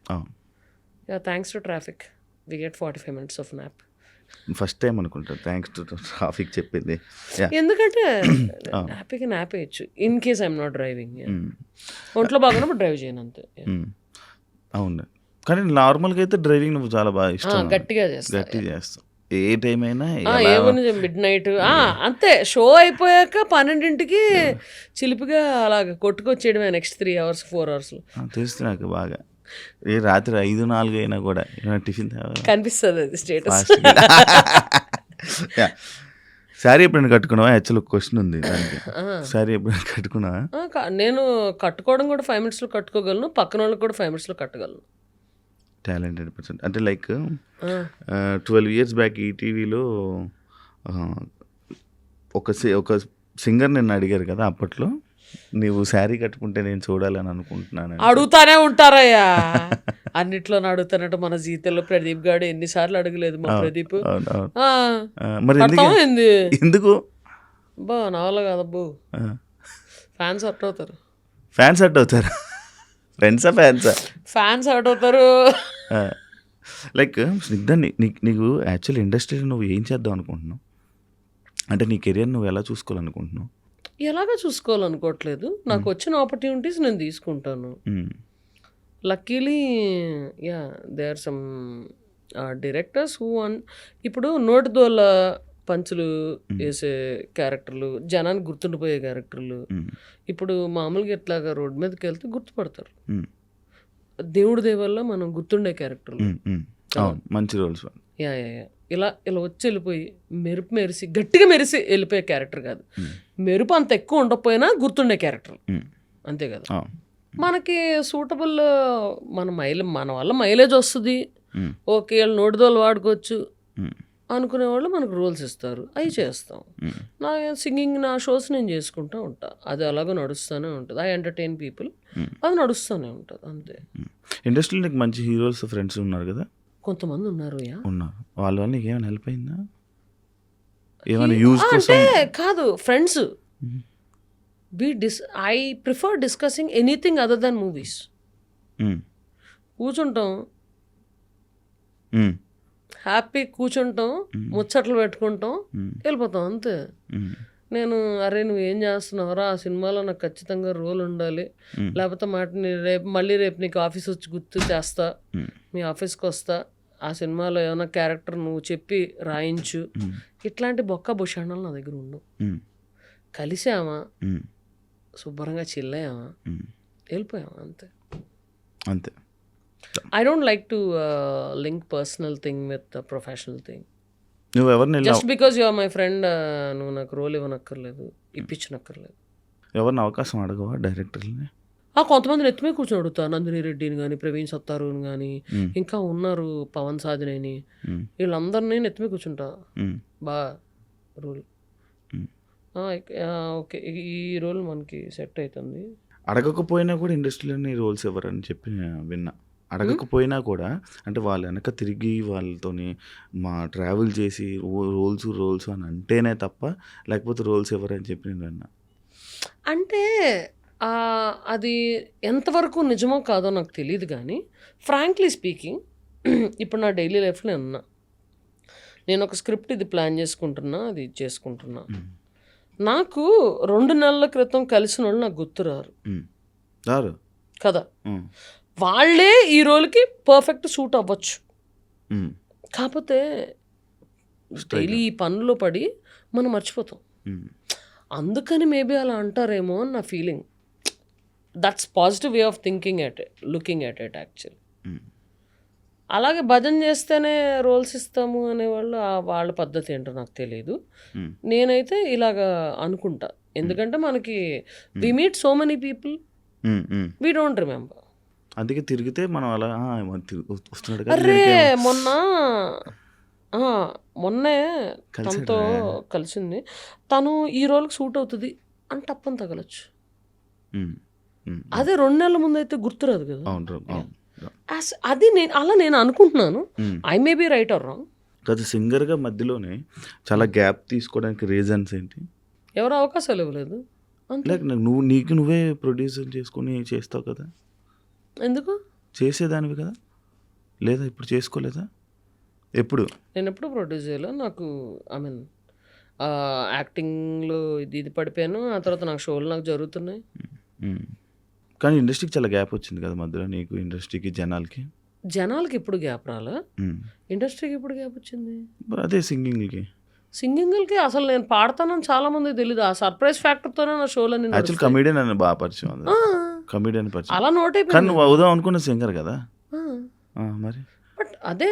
Thanks to traffic we get 45 minutes of nap. First time అనుకుంటా థ్యాంక్స్ టు ట్రాఫిక్ చెప్పింది. ఎందుకంటే హ్యాపీగా నాప్ వేయచ్చు in case I'm not driving. ఒంట్లో బాగున్నప్పుడు drive చేయను అంతే. అవును, కానీ నార్మల్గా అయితే డ్రైవింగ్ నువ్వు చాలా బాగా ఇష్టం, గట్టిగా చేస్తావు. ఏ టైం అయినా ఏముంది మిడ్ నైట్ అంతే. షో అయిపోయాక 12కి చిలిపిగా అలాగ కొట్టుకొచ్చేయడమే నెక్స్ట్ 3 hours 4 hours తెలుసు నాకు బాగా. ఏ రాత్రి 5-4 అయినా కూడా ఏమైనా టిఫిన్ కనిపిస్తుంది అది స్టేటస్. శారీ ఎప్పుడైనా కట్టుకున్నావా? యాక్చువల్ క్వశ్చన్ ఉంది దానికి. శారీ ఎప్పుడైనా కట్టుకున్నావా? నేను కట్టుకోవడం కూడా 5 minutes కట్టుకోగలను, పక్కన వాళ్ళకి కూడా 5 minutes కట్టగలను. టాలెంటెడ్ పర్సన్ అంటే లైక్ 12 years బ్యాక్ ఈటీవీలో ఒక సింగర్ నిన్ను అడిగారు కదా, అప్పట్లో నీవు శారీ కట్టుకుంటే నేను చూడాలని అనుకుంటున్నాను. అడుగుతానే ఉంటారయ్యా, అన్నిట్లో అడుగుతానంట. మన జీవితంలో ప్రదీప్ గారు ఎన్నిసార్లు అడగలేదు మా ప్రదీప్. మరి ఎందుకు బా నా వల్ల కాదబ్బు. ఫ్యాన్స్ హర్ట్ అవుతారు. ఫ్యాన్స్ హర్ట్ అవుతారు? ఫ్యాన్స్ హర్ట్ అవుతారు. లైక్ స్నిగ్ధ, నీకు యాక్చువల్ ఇండస్ట్రీలో నువ్వు ఏం చేద్దాం అనుకుంటున్నావు? అంటే నీ కెరియర్ నువ్వు ఎలా చూసుకోవాలనుకుంటున్నావు? ఎలాగా చూసుకోవాలనుకోవట్లేదు. నాకు వచ్చిన ఆపర్చునిటీస్ నేను తీసుకుంటాను. Luckily there are some directors who ఇప్పుడు నోటిదోల పంచులు వేసే క్యారెక్టర్లు, జనానికి గుర్తుండిపోయే క్యారెక్టర్లు. ఇప్పుడు మామూలుగా ఎట్లాగా రోడ్డు మీదకి వెళ్తే గుర్తుపడతారు. దేవుడి దేవల్ల మనం గుర్తుండే క్యారెక్టర్లు, మంచి రోల్స్. ఇలా వచ్చి వెళ్ళిపోయి గట్టిగా మెరిసి వెళ్ళిపోయే క్యారెక్టర్ కాదు. మెరుపు అంత ఎక్కువ ఉండకపోయినా గుర్తుండే క్యారెక్టర్, అంతే కదా. మనకి సూటబుల్ మన వల్ల మైలేజ్ వస్తుంది, ఓకే వాళ్ళు నోటిదోలు వాడుకోవచ్చు అనుకునే వాళ్ళు మనకు రోల్స్ ఇస్తారు, అవి చేస్తాం. నా సింగింగ్, నా షోస్ నేను చేసుకుంటూ ఉంటా. అది అలాగో నడుస్తూనే ఉంటుంది. ఐ ఎంటర్టైన్ పీపుల్, అది నడుస్తూనే ఉంటుంది, అంతే. ఇండస్ట్రీలో నీకు మంచి హీరోస్ ఫ్రెండ్స్ ఉన్నారు కదా? కొంతమంది ఉన్నారు. వాళ్ళ వల్ల నీకు ఏమైనా హెల్ప్ అయిందా? ఏమైనా యూజ్ అంటే కాదు, friends. I prefer discussing anything other than movies. కూర్చుంటాం, హ్యాపీ కూర్చుంటాం, ముచ్చట్లు పెట్టుకుంటాం, వెళ్ళిపోతాం, అంతే. నేను అరే నువ్వు ఏం చేస్తున్నావురా, ఆ సినిమాలో నాకు ఖచ్చితంగా రోల్ ఉండాలి, లేకపోతే రేపు నీకు ఆఫీస్ వచ్చి గుర్తు చేస్తా, మీ ఆఫీస్కి వస్తా, ఆ సినిమాలో ఏమైనా క్యారెక్టర్ నువ్వు చెప్పి రాయించు, ఇట్లాంటి బొక్క భూషణాలు నా దగ్గర ఉండవు. కలిసామా, శుభ్రంగా చిల్లయ్యామా, వెళ్ళిపోయామా, అంతే. I don't like to link personal thing with the professional thing. నువ్వు ఎవరిని just because you are my friend నువ్వు నాకు రోల్ ఇవ్వనక్కర్లేదు, ఇప్పించనక్కర్లేదు. ఎవరిని అవకాశం అడగవా డైరెక్టర్ని? కొంతమంది ఎత్తుమే కూర్చొని అడుగుతా. నందిని రెడ్డిని కానీ, ప్రవీణ్ సత్తారుని కానీ, ఇంకా ఉన్నారు పవన్ సాధినేని, వీళ్ళందరినీ ఎత్తుమే కూర్చుంటా. బా రోల్ ఓకే, ఈ రోల్ మనకి సెట్ అవుతుంది. అడగకపోయినా కూడా ఇండస్ట్రీలోని రోల్స్ ఎవరని చెప్పి విన్నా. అడగకపోయినా కూడా అంటే వాళ్ళ వెనక తిరిగి వాళ్ళతోని ట్రావెల్ చేసి రోల్స్ అని అంటేనే తప్ప, లేకపోతే రోల్స్ ఎవరని చెప్పి నేను విన్నా. అంటే అది ఎంతవరకు నిజమో కాదో నాకు తెలియదు, కానీ ఫ్రాంక్లీ స్పీకింగ్ ఇప్పుడు నా డైలీ లైఫ్లో నేను ఒక స్క్రిప్ట్ ఇది ప్లాన్ చేసుకుంటున్నా, అది చేసుకుంటున్నా. నాకు 2 నెలల క్రితం కలిసిన వాళ్ళు నాకు గుర్తురారు కదా. వాళ్ళే ఈ రోల్కి పర్ఫెక్ట్ సూట్ అవ్వచ్చు. కాకపోతే డైలీ ఈ పనుల్లో పడి మనం మర్చిపోతాం. అందుకని మేబీ అలా అంటారేమో అని నా feeling. That's positive way of thinking looking at it actually. అలాగే భజన చేస్తేనే రోల్స్ ఇస్తాము అనేవాళ్ళు, వాళ్ళ పద్ధతి ఏంటో నాకు తెలియదు. నేనైతే ఇలాగా అనుకుంటా, ఎందుకంటే మనకి we meet so many people, we don't remember. అందుకే తిరిగితే మనం అలా వస్తున్నాడు. అరే మొన్నే తనతో కలిసింది, తను ఈ రోల్కి సూట్ అవుతుంది అని టప్పని తగలచ్చు. అదే 2 నెలల ముందు అయితే గుర్తురాదు కదా. అది నేను అనుకుంటున్నాను. I may be right are wrong. కదా సింగర్గా మధ్యలోనే చాలా గ్యాప్ తీసుకోవడానికి రీజన్స్ ఏంటి? ఎవరు అవకాశాలు ఇవ్వలేదు. లైక్ నువ్వే ప్రొడ్యూసర్ చేసుకుని చేస్తావు కదా, ఎందుకు చేసేదానివి కదా, లేదా ఇప్పుడు చేసుకోలేదా? నేను ఎప్పుడు ప్రొడ్యూస్ చేయలేదు. నాకు యాక్టింగ్లో ఇది పడిపోయాను. ఆ తర్వాత నాకు షోలు నాకు జరుగుతున్నాయి. కానీ ఇండస్ట్రీకి చాలా గ్యాప్ వచ్చింది కదా మధ్యలో, నీకు ఇండస్ట్రీకి జనాలకి. జనాలకి ఇప్పుడు గ్యాప్ రాలా, ఉమ్. ఇండస్ట్రీకి ఇప్పుడు గ్యాప్ వచ్చింది. అదే సింగింగ్కి సింగింగ్కి అసలు నేను పాడతానని చాలా మంది తెలియదు. ఆ సర్ప్రైజ్ ఫ్యాక్టర్తోనే నా షోలన్నీ యాక్చువల్ కమెడియన్ అని బాగా పరిచయం అది, కమెడియన్ పరిచయం. అలా నోట్ కానీ అయిపోయింది. నువ్వు అవుదాం అనుకున్న సింగర్ కదా. మరి బట్ అదే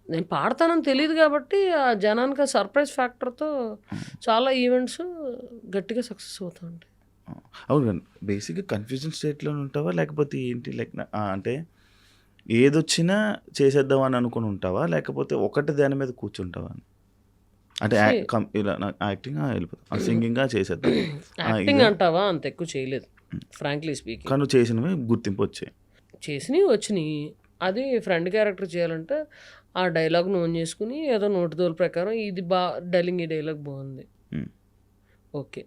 నేను పాడతానని తెలియదు కాబట్టి ఆ జనానికి ఆ సర్ప్రైజ్ ఫ్యాక్టర్తో చాలా ఈవెంట్స్ గట్టిగా సక్సెస్ అవుతా ఉంటాయి. అవును కానీ బేసిక్గా కన్ఫ్యూజన్ స్టేట్లో ఉంటావా లేకపోతే ఏంటి, లైక్ అంటే ఏదొచ్చినా చేసేద్దాం అని అనుకుని ఉంటావా లేకపోతే ఒకటి దాని మీద కూర్చుంటావా అని? అంటే ఇలా యాక్టింగ్ వెళ్ళిపోతాం, సింగింగ్గా చేసేద్దాం. యాక్టింగ్ అంటావా అంత ఎక్కువ చేయలేదు ఫ్రాంక్లీ స్పీకింగ్. కానీ నువ్వు చేసినవి గుర్తింపు వచ్చాయి. చేసినవి వచ్చినాయి. అది ఫ్రెండ్ క్యారెక్టర్ చేయాలంటే ఆ డైలాగ్ నోన్ చేసుకుని ఏదో నోటిదోల ప్రకారం ఇది డైలింగ్, ఈ డైలాగ్ బాగుంది, ఓకే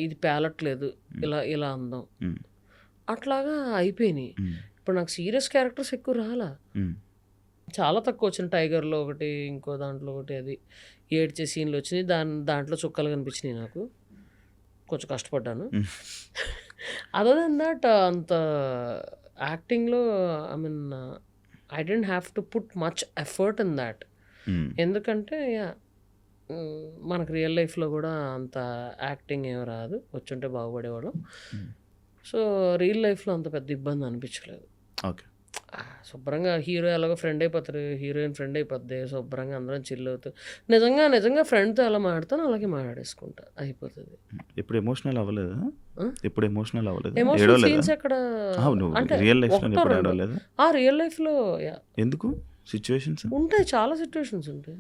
ఇది పేలట్లేదు, ఇలా ఇలా అందాం, అట్లాగా అయిపోయినాయి. ఇప్పుడు నాకు సీరియస్ క్యారెక్టర్స్ ఎక్కువ రాలా, చాలా తక్కువ వచ్చిన. టైగర్లో ఒకటి, ఇంకో దాంట్లో ఒకటి, అది ఏడ్చే సీన్లు వచ్చినాయి. దాంట్లో చుక్కలు కనిపించినాయి. నాకు కొంచెం కష్టపడ్డాను. అదర్ దెన్ దట్ అంత యాక్టింగ్లో I mean I don't have to put much effort in that. ఎందుకంటే మనకు రియల్ లైఫ్లో కూడా అంత యాక్టింగ్ ఏమి రాదు, వచ్చుంటే బాగుపడేవాళ్ళం. సో రియల్ లైఫ్లో అంత పెద్ద ఇబ్బంది అనిపించలేదు. ఓకే, శుభ్రంగా హీరో ఎలాగో ఫ్రెండ్ అయిపోతారు, హీరోయిన్ ఫ్రెండ్ అయిపోద్ది, శుభ్రంగా అందరం చిల్ అవుతారు. నిజంగా ఫ్రెండ్తో ఎలా మాట్లాడతాను అలాగే మాట్లాడేసుకుంటా, అయిపోతుంది. ఇప్పుడు ఎమోషనల్ అవ్వలేదు, ఇప్పుడు ఎమోషనల్ అవ్వలేదు, ఎమోషనల్ సీన్స్ ఎక్కడ అంటే రియల్ లైఫ్ ఏడవలేదు. ఆ రియల్ లైఫ్లో ఎందుకు సిచ్యువేషన్స్ ఉంటాయి, చాలా సిచ్యువేషన్స్ ఉంటాయి.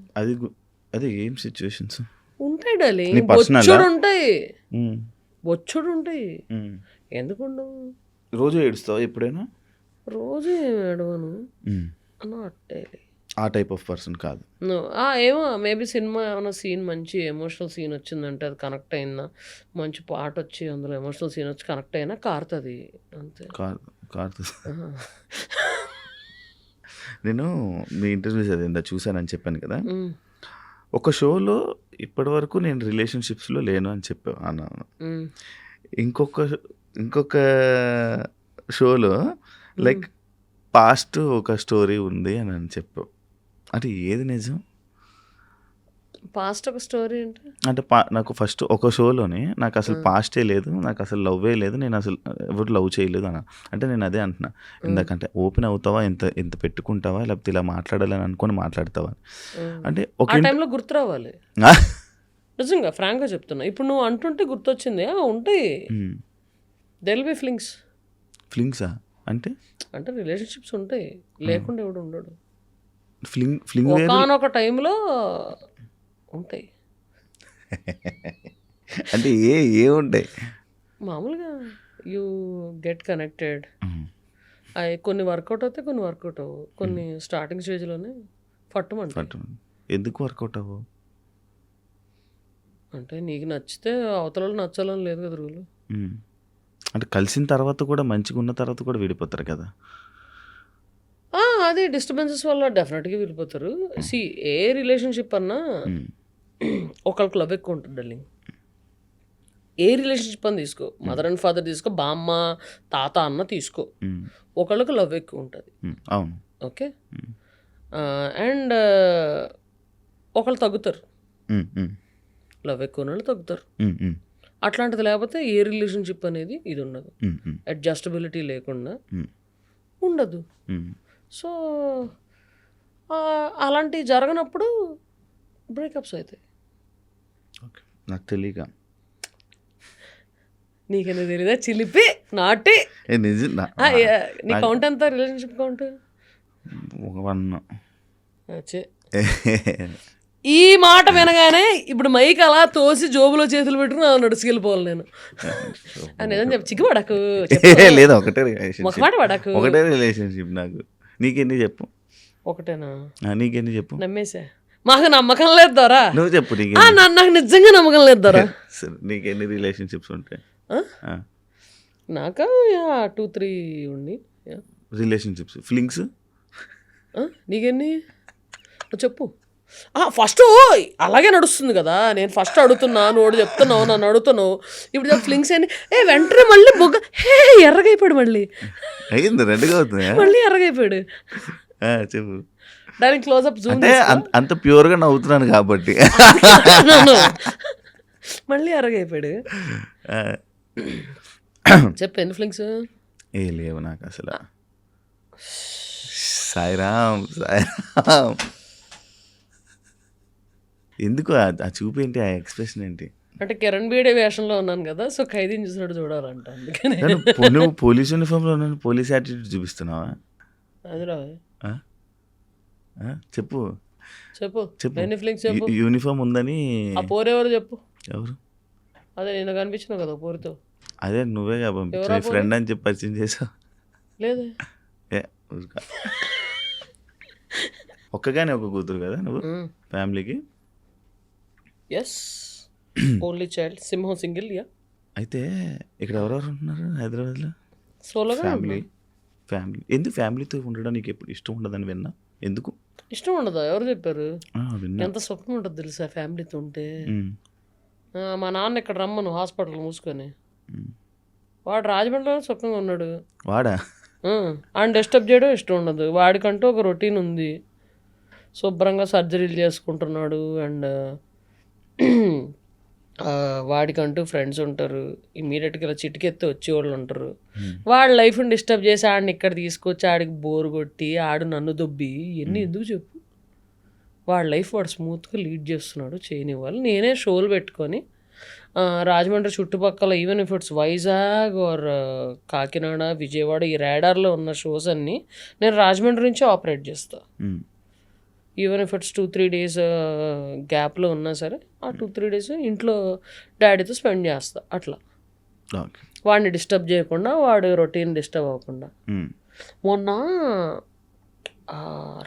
అది ఏం సిచ్యువేషన్స్ ఉంటాయి డార్లింగ్, బొచ్చుడు ఉంటాయి, బొచ్చుడు ఉంటాయి. ఎందుకు ఉండవు? రోజు ఏడుస్తావు ఎప్పుడైనా? రోజు ఏడవను అట్టే. ఆ టైప్ ఆఫ్ పర్సన్ కాదు. ఏమో మేబీ సినిమా ఏమైనా సీన్ మంచి ఎమోషనల్ సీన్ వచ్చిందంటే అది కనెక్ట్ అయిందా, మంచి పాట వచ్చి అందులో ఎమోషనల్ సీన్ వచ్చి కనెక్ట్ అయినా కారుతుంది అంతే. కారుతుంది. నేను మీ ఇంటర్వ్యూస్ అదేందా చూశానని చెప్పాను కదా, ఒక షోలో ఇప్పటి వరకు నేను రిలేషన్షిప్స్లో లేను అని చెప్పాను అన్నాను. ఇంకొక షోలో లైక్ పాస్ట్ ఒక స్టోరీ ఉంది అని చెప్పావు. అంటే ఏది నిజం? పాస్ట్ ఒక స్టోరీ అంటే నాకు ఫస్ట్ ఒక షోలోనే నాకు అసలు పాస్టే లేదు, నాకు అసలు లవ్వే లేదు, నేను అసలు ఎవరు లవ్ చేయలేదు అన్న. అంటే నేను అదే అంటున్నా ఇందాకంటే, ఓపెన్ అవుతావా, ఎంత పెట్టుకుంటావా, లేకపోతే ఇలా మాట్లాడాలని అనుకొని మాట్లాడతావా అంటే ఒక టైంలో గుర్తు రావాలి. నిజంగా ఫ్రాంక్గా చెప్తున్నా, ఇప్పుడు నువ్వు అంటుంటే గుర్తొచ్చింది. ఉంటాయి, దెల్ బి ఫ్లింగ్సా అంటే రిలేషన్షిప్స్ ఉంటాయి, లేకుండా ఎవడు ఉండడు. ఫ్లింగ్ ఒకనొక టైంలో ఉంటాయి. అంటే ఏ ఉంటాయి మామూలుగా యూ గెట్ కనెక్టెడ్. అవి కొన్ని వర్కౌట్ అవుతాయి, కొన్ని వర్కౌట్ అవ్వవు. కొన్ని స్టార్టింగ్ స్టేజ్లోనే పట్టుమంటాయి. ఎందుకు వర్కౌట్ అవ్వవు? అంటే నీకు నచ్చితే అవతల నచ్చాలని లేదు కదా రూలు. అంటే కలిసిన తర్వాత కూడా మంచిగా ఉన్న తర్వాత కూడా విడిపోతారు కదా. అది డిస్టర్బెన్సెస్ వల్ల డెఫినెట్గా విడిపోతారు. సి ఏ రిలేషన్షిప్ అన్నా ఒకళ్ళకి లవ్ ఎక్కువ ఉంటుంది డార్లింగ్. ఏ రిలేషన్షిప్ అని తీసుకో, మదర్ అండ్ ఫాదర్ తీసుకో, బామ్మ తాత అన్న తీసుకో, ఒకళ్ళకి లవ్ ఎక్కువ ఉంటుంది. అవును, ఓకే. అండ్ ఒకళ్ళు తగ్గుతారు, లవ్ ఎక్కువ వాళ్ళు తగ్గుతారు. అట్లాంటిది లేకపోతే ఏ రిలేషన్షిప్ అనేది ఇది ఉండదు, అడ్జస్టబిలిటీ లేకుండా ఉండదు. సో అలాంటివి జరగనప్పుడు బ్రేకప్స్ అవుతాయి. నాకు తెలియక నీకెందుకు తెలీదా? చిలిపి నాటి నీ కౌంట్ ఎంత రిలేషన్షిప్ కౌంట్? 1. ఈ మాట వినగానే ఇప్పుడు మైక్ అలా తోసి జోబులో చేతులు పెట్టుకుని అలా నడుచుకెళ్ళిపోవాలి నేను. నిజం చెప్పు, చిక్కుపడకు, లేదా ఒకటే మాట పడకు. ఒకటే రిలేషన్షిప్ నాకు. నీకెన్ని చెప్పు? ఒకటేనా? నీకెన్ని చెప్పు? నమ్మేసా, మాకు నమ్మకం లేదు దొరా. నువ్వు చెప్పు. నాకు నిజంగా నమ్మకం లేదు దొరా. నీకెన్ని రిలేషన్షిప్స్ ఉంటాయి? నాకా 2-3 ఉండి రిలేషన్షిప్స్. ఫీలింగ్స్ నీకెన్ని చెప్పు? ఫస్ట్ అలాగే నడుస్తుంది కదా, నేను ఫస్ట్ అడుగుతున్నా, నువ్వు చెప్తున్నావు, నన్ను అడుగుతున్నావు, ఇప్పుడు ఫ్లింగ్స్ అని వెంటనే మళ్ళీ బొగ్గ ఎర్రగైపోయాడు, మళ్ళీ అయింది రెడ్గా అవుతుంది. మళ్ళీ ఎర్రగైపోయాడు. చెప్పు. దానికి క్లోజ్అప్ జూమ్ అంటే అంత ప్యూర్గా నవ్వుతున్నాను కాబట్టి మళ్ళీ ఎర్రగైపోయాడు. చెప్పు ఎన్ని ఫ్లింగ్స్? ఏ లేవు నాకు అసలు. సాయిరామ్ సాయిరామ్. ఎందుకు ఆ చూపు ఏంటి, ఆ ఎక్స్ప్రెషన్ ఏంటి? అంటే కిరణ్ బీడే వేషంలో ఉన్నాను కదా, సో ఖైదీని చూసినట్టు చూడాలంట, అందుకని. నువ్వు పోలీస్ యూనిఫామ్లో ఉన్నాను, పోలీస్ యాటిట్యూడ్ చూపిస్తున్నావా? అది రా, చెప్పు చెప్పు చెప్పు. ఎన్ని ఫ్లింగ్స్ చెప్పు. యూనిఫామ్ ఉందని. ఆ పోరెవరు చెప్పు. ఎవరు? అదే నేను కనిపించినావు కదా పోరితో. అదే నువ్వేగా పంపించా, ఫ్రెండ్ అని చెప్పి పరిచయం చేసావు. లేదే. ఒక్కగానే ఒక కూతురు కదా నువ్వు ఫ్యామిలీకి? ఎస్, ఓన్లీ చైల్డ్, సింహం సింగిల్. యా. అయితే ఇక్కడ ఎవరెవరు ఉంటున్నారు హైదరాబాద్లో? సోలోగా ఫ్యామిలీ. ఎందుకు ఫ్యామిలీతో ఉండడం నీకు ఎప్పుడు ఇష్టం ఉండదని విన్నా? ఎందుకు ఇష్టం ఉండదా? ఎవరు చెప్పారు? విన్నా. ఎంత సుఖం ఉంటుంది తెలుసా ఫ్యామిలీతో ఉంటే. మా నాన్న ఇక్కడ రమ్మను హాస్పిటల్ మూసుకొని, వాడు రాజమండ్రిలో సుఖంగా ఉన్నాడు. వాడా? ఆయన డిస్టర్బ్ చేయడం ఇష్టం ఉండదు. వాడికంటూ ఒక రొటీన్ ఉంది, శుభ్రంగా సర్జరీలు చేసుకుంటున్నాడు. అండ్ వాడికంటూ ఫ్రెండ్స్ ఉంటారు, ఇమీడియట్గా ఇలా చిటికెత్తి వచ్చేవాళ్ళు ఉంటారు. వాడి లైఫ్ని డిస్టర్బ్ చేసి ఆడిని ఇక్కడ తీసుకొచ్చి ఆడికి బోరు కొట్టి ఆడు నన్ను దొబ్బి ఇవన్నీ ఎందుకు చెప్పు? వాడి లైఫ్ వాడు స్మూత్గా లీడ్ చేస్తున్నాడు, చేయనివ్వాలి. నేనే షోలు పెట్టుకొని రాజమండ్రి చుట్టుపక్కల, even if it's Vizag or Kakinada, Vijayawada, ఈ రాడార్లో ఉన్న షోస్ అన్నీ నేను రాజమండ్రి నుంచే ఆపరేట్ చేస్తాను. ఈవెన్ ఇఫ్ ఇట్స్ 2-3 డేస్ గ్యాప్లో ఉన్నా సరే, ఆ 2-3 డేస్ ఇంట్లో డాడీతో స్పెండ్ చేస్తా. అట్లా వాడిని డిస్టర్బ్ చేయకుండా, వాడు రొటీన్ డిస్టర్బ్ అవ్వకుండా. మొన్న